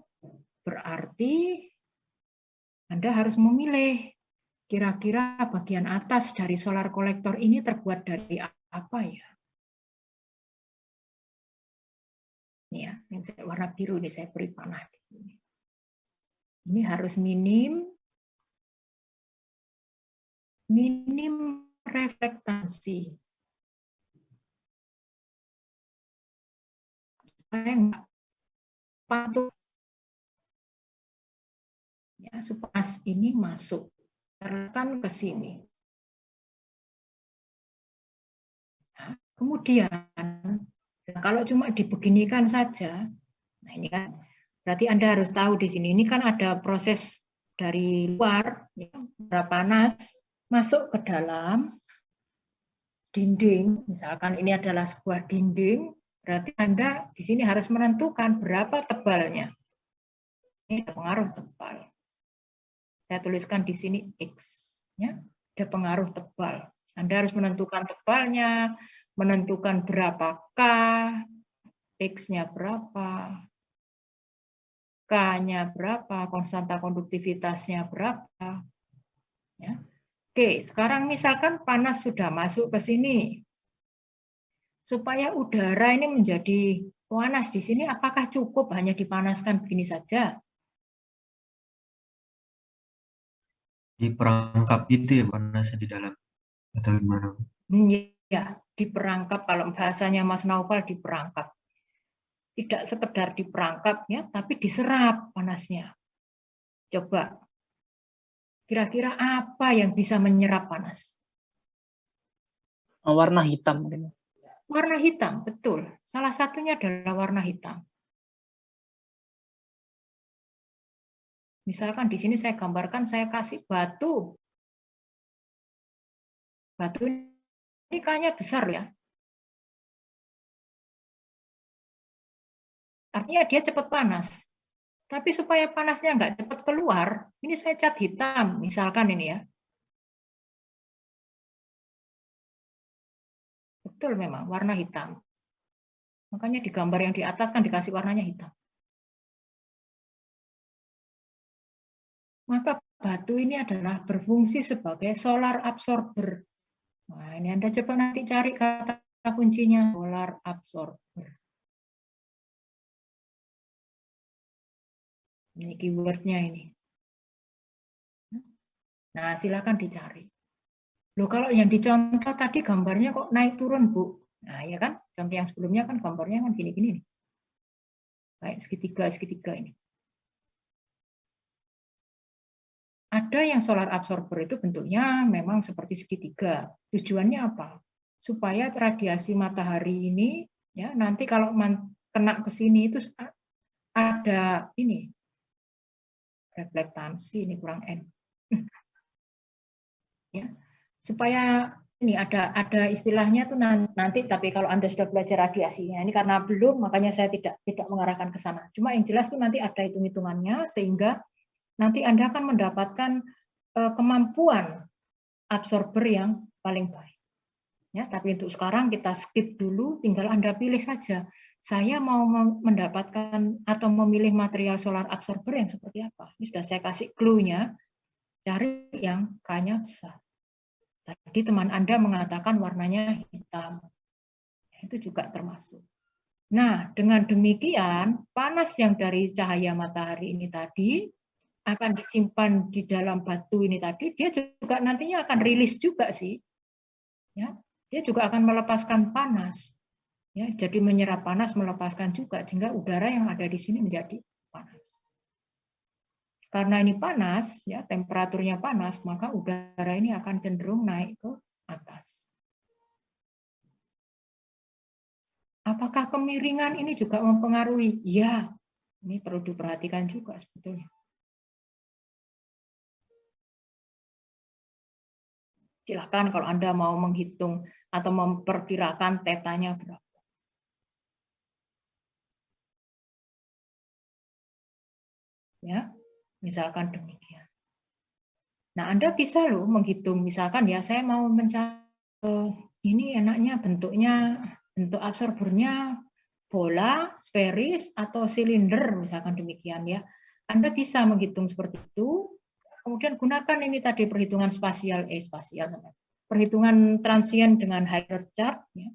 berarti Anda harus memilih kira-kira bagian atas dari solar kolektor ini terbuat dari apa ya? Ini ya, yang saya warna biru ini saya beri panah di sini. Ini harus minim reflektasi. Supaya enggak patuh. Ya, supaya ini masuk. Terkan ke sini. Nah, kemudian kalau cuma dibeginikan saja, nah ini kan berarti Anda harus tahu di sini. Ini kan ada proses dari luar, ya, panas masuk ke dalam dinding. Misalkan ini adalah sebuah dinding, berarti Anda di sini harus menentukan berapa tebalnya. Ini ada pengaruh tebal. Saya tuliskan di sini X, ya, ada pengaruh tebal. Anda harus menentukan tebalnya, menentukan berapa K, X-nya berapa, K-nya berapa, konstanta konduktivitasnya berapa. Ya. Oke, sekarang misalkan panas sudah masuk ke sini. Supaya udara ini menjadi panas di sini, apakah cukup hanya dipanaskan begini saja? Diperangkap gitu ya panasnya di dalam atau gimana? Ya, diperangkap. Kalau bahasanya Mas Naufal, diperangkap. Tidak sekedar diperangkap, ya, tapi diserap panasnya. Coba, kira-kira apa yang bisa menyerap panas? Warna hitam. Warna hitam, betul. Salah satunya adalah warna hitam. Misalkan di sini saya gambarkan, saya kasih batu. Batu ini kayaknya besar ya. Artinya dia cepat panas. Tapi supaya panasnya nggak cepat keluar, ini saya cat hitam, misalkan ini ya. Betul memang, warna hitam. Makanya di gambar yang di atas kan dikasih warnanya hitam. Maka batu ini adalah berfungsi sebagai solar absorber. Nah, ini Anda coba nanti cari kata kuncinya, solar absorber. Ini keywordnya ini. Nah, silakan dicari. Loh, kalau yang dicontoh tadi gambarnya kok naik turun, Bu? Nah, ya kan? Contoh yang sebelumnya kan gambarnya kan gini-gini nih. Kayak segitiga ini. Ada yang solar absorber itu bentuknya memang seperti segitiga. Tujuannya apa? Supaya radiasi matahari ini ya nanti kalau kena ke sini itu ada ini reflektasi, ini kurang N. Ya, supaya ini ada istilahnya tuh nanti, tapi kalau Anda sudah belajar radiasinya, ini karena belum makanya saya tidak mengarahkan ke sana. Cuma yang jelas tuh nanti ada hitung-hitungannya sehingga nanti Anda akan mendapatkan kemampuan absorber yang paling baik. Ya, tapi untuk sekarang kita skip dulu, tinggal Anda pilih saja. Saya mau mendapatkan atau memilih material solar absorber yang seperti apa. Ini sudah saya kasih clue-nya, cari yang K-nya besar. Tadi teman Anda mengatakan warnanya hitam. Itu juga termasuk. Nah, dengan demikian, panas yang dari cahaya matahari ini tadi akan disimpan di dalam batu ini tadi, dia juga nantinya akan rilis juga sih. Ya, dia juga akan melepaskan panas. Ya, jadi menyerap panas, melepaskan juga, sehingga udara yang ada di sini menjadi panas. Karena ini panas, ya temperaturnya panas, maka udara ini akan cenderung naik ke atas. Apakah kemiringan ini juga mempengaruhi? Ya, ini perlu diperhatikan juga sebetulnya. Silakan kalau Anda mau menghitung atau memperkirakan tetanya berapa. Ya, misalkan demikian. Nah, Anda bisa loh menghitung, misalkan ya saya mau mencari ini enaknya bentuk absorbernya bola, sferis atau silinder misalkan demikian ya. Anda bisa menghitung seperti itu. Kemudian gunakan ini tadi perhitungan perhitungan transient dengan Hager chart ya.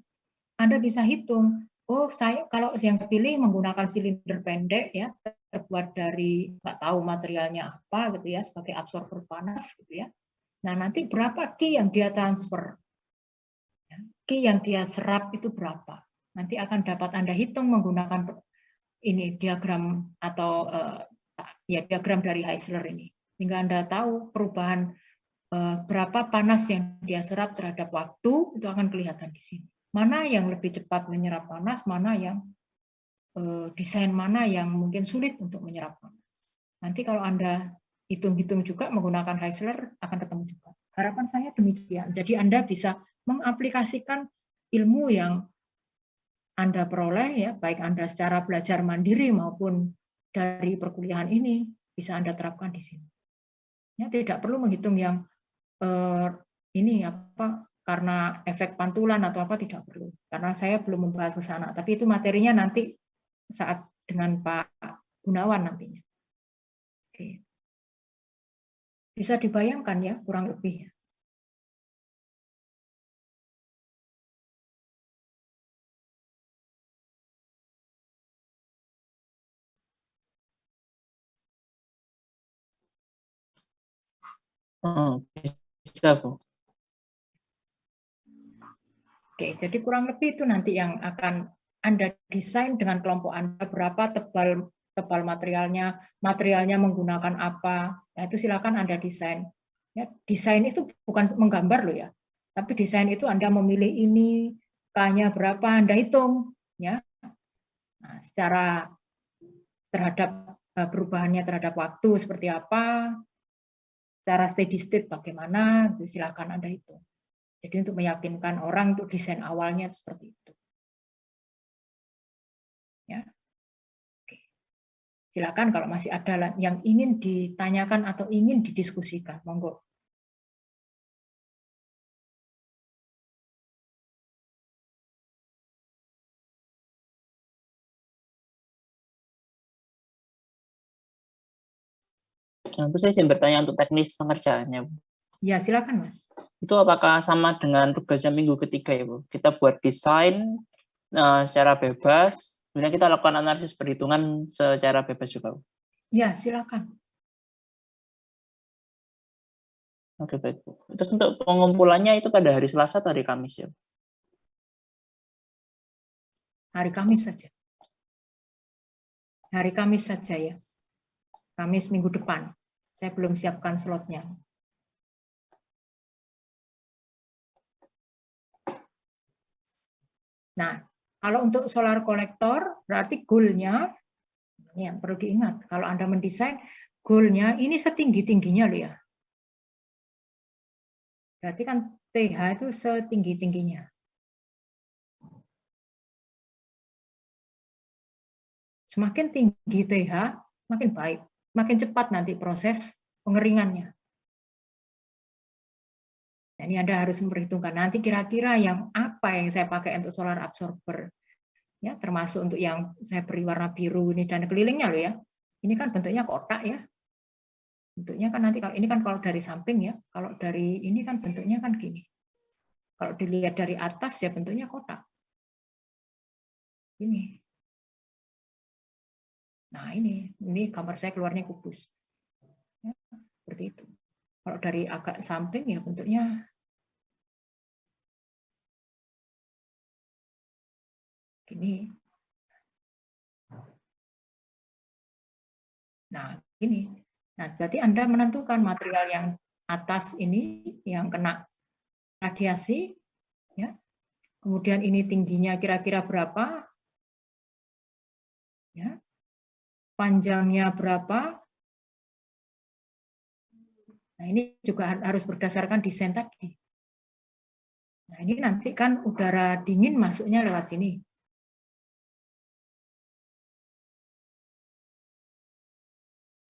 Anda bisa hitung, oh saya kalau yang saya pilih menggunakan silinder pendek ya, terbuat dari nggak tahu materialnya apa gitu ya, sebagai absorber panas gitu ya. Nah, nanti berapa Q yang dia transfer? Q yang dia serap itu berapa? Nanti akan dapat Anda hitung menggunakan ini diagram atau ya diagram dari Heisler ini. Sehingga Anda tahu perubahan berapa panas yang dia serap terhadap waktu, itu akan kelihatan di sini. Mana yang lebih cepat menyerap panas, mana yang desain mana yang mungkin sulit untuk menyerap panas. Nanti kalau Anda hitung-hitung juga menggunakan Heisler akan ketemu juga. Harapan saya demikian. Jadi Anda bisa mengaplikasikan ilmu yang Anda peroleh, ya, baik Anda secara belajar mandiri maupun dari perkuliahan ini, bisa Anda terapkan di sini. Ya, tidak perlu menghitung yang ini apa karena efek pantulan atau apa, tidak perlu. Karena saya belum membahas ke sana, tapi itu materinya nanti saat dengan Pak Gunawan nantinya. Oke. Bisa dibayangkan ya kurang lebih. Bisa, Bu. Oke, jadi kurang lebih itu nanti yang akan Anda desain dengan kelompok Anda, berapa tebal materialnya menggunakan apa. Nah, itu silakan Anda desain. Ya, desain itu bukan menggambar loh ya, tapi desain itu Anda memilih ini, K-nya berapa, Anda hitung. Ya. Nah, secara terhadap perubahannya terhadap waktu seperti apa, secara steady state bagaimana, itu silakan Anda hitung. Jadi untuk meyakinkan orang untuk desain awalnya seperti itu. Ya. Oke. Silakan kalau masih ada yang ingin ditanyakan atau ingin didiskusikan, monggo. Nah, saya ingin bertanya untuk teknis pengerjaannya, Bu. Ya, silakan, Mas. Itu apakah sama dengan tugasnya minggu ketiga ya, Bu? Kita buat desain secara bebas, kemudian kita lakukan analisis perhitungan secara bebas juga, Bu? Ya, silakan. Oke, baik, Bu. Terus untuk pengumpulannya itu pada hari Selasa atau hari Kamis ya? Hari Kamis saja. Hari Kamis saja ya. Kamis minggu depan. Saya belum siapkan slotnya. Nah, kalau untuk solar kolektor, berarti goal-nya, ini yang perlu diingat, kalau Anda mendesain, goal-nya ini setinggi-tingginya loh ya. Berarti kan TH itu setinggi-tingginya. Semakin tinggi TH, makin baik. Makin cepat nanti proses pengeringannya. Nah, ini Anda harus memperhitungkan nanti kira-kira yang apa yang saya pakai untuk solar absorber. Ya, termasuk untuk yang saya beri warna biru ini dan kelilingnya loh ya. Ini kan bentuknya kotak ya. Bentuknya kan nanti kalau ini kan kalau dari samping ya, kalau dari ini kan bentuknya kan gini. Kalau dilihat dari atas ya bentuknya kotak. Ini. Nah, ini gambar saya keluarnya kubus. Ya, seperti itu. Kalau dari agak samping ya bentuknya Gini. Nah, ini. Nah, berarti Anda menentukan material yang atas ini yang kena radiasi, ya. Kemudian ini tingginya kira-kira berapa, ya. Panjangnya berapa. Nah, ini juga harus berdasarkan desain tadi. Nah, ini nanti kan udara dingin masuknya lewat sini.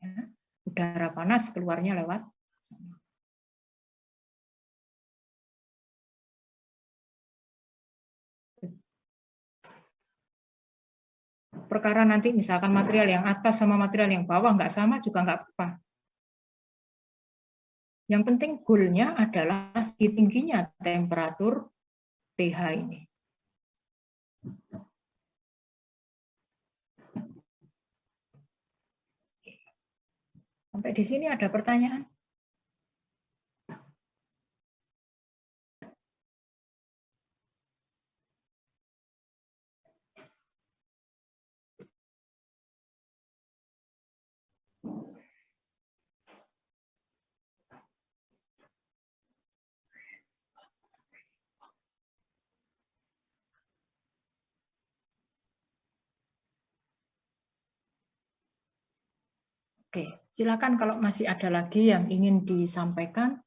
Ya, udara panas keluarnya lewat sana. Perkara nanti misalkan material yang atas sama material yang bawah nggak sama juga nggak apa-apa. Yang penting goalnya adalah tingginya temperatur TH ini. Sampai di sini ada pertanyaan? Oke, silakan kalau masih ada lagi yang ingin disampaikan.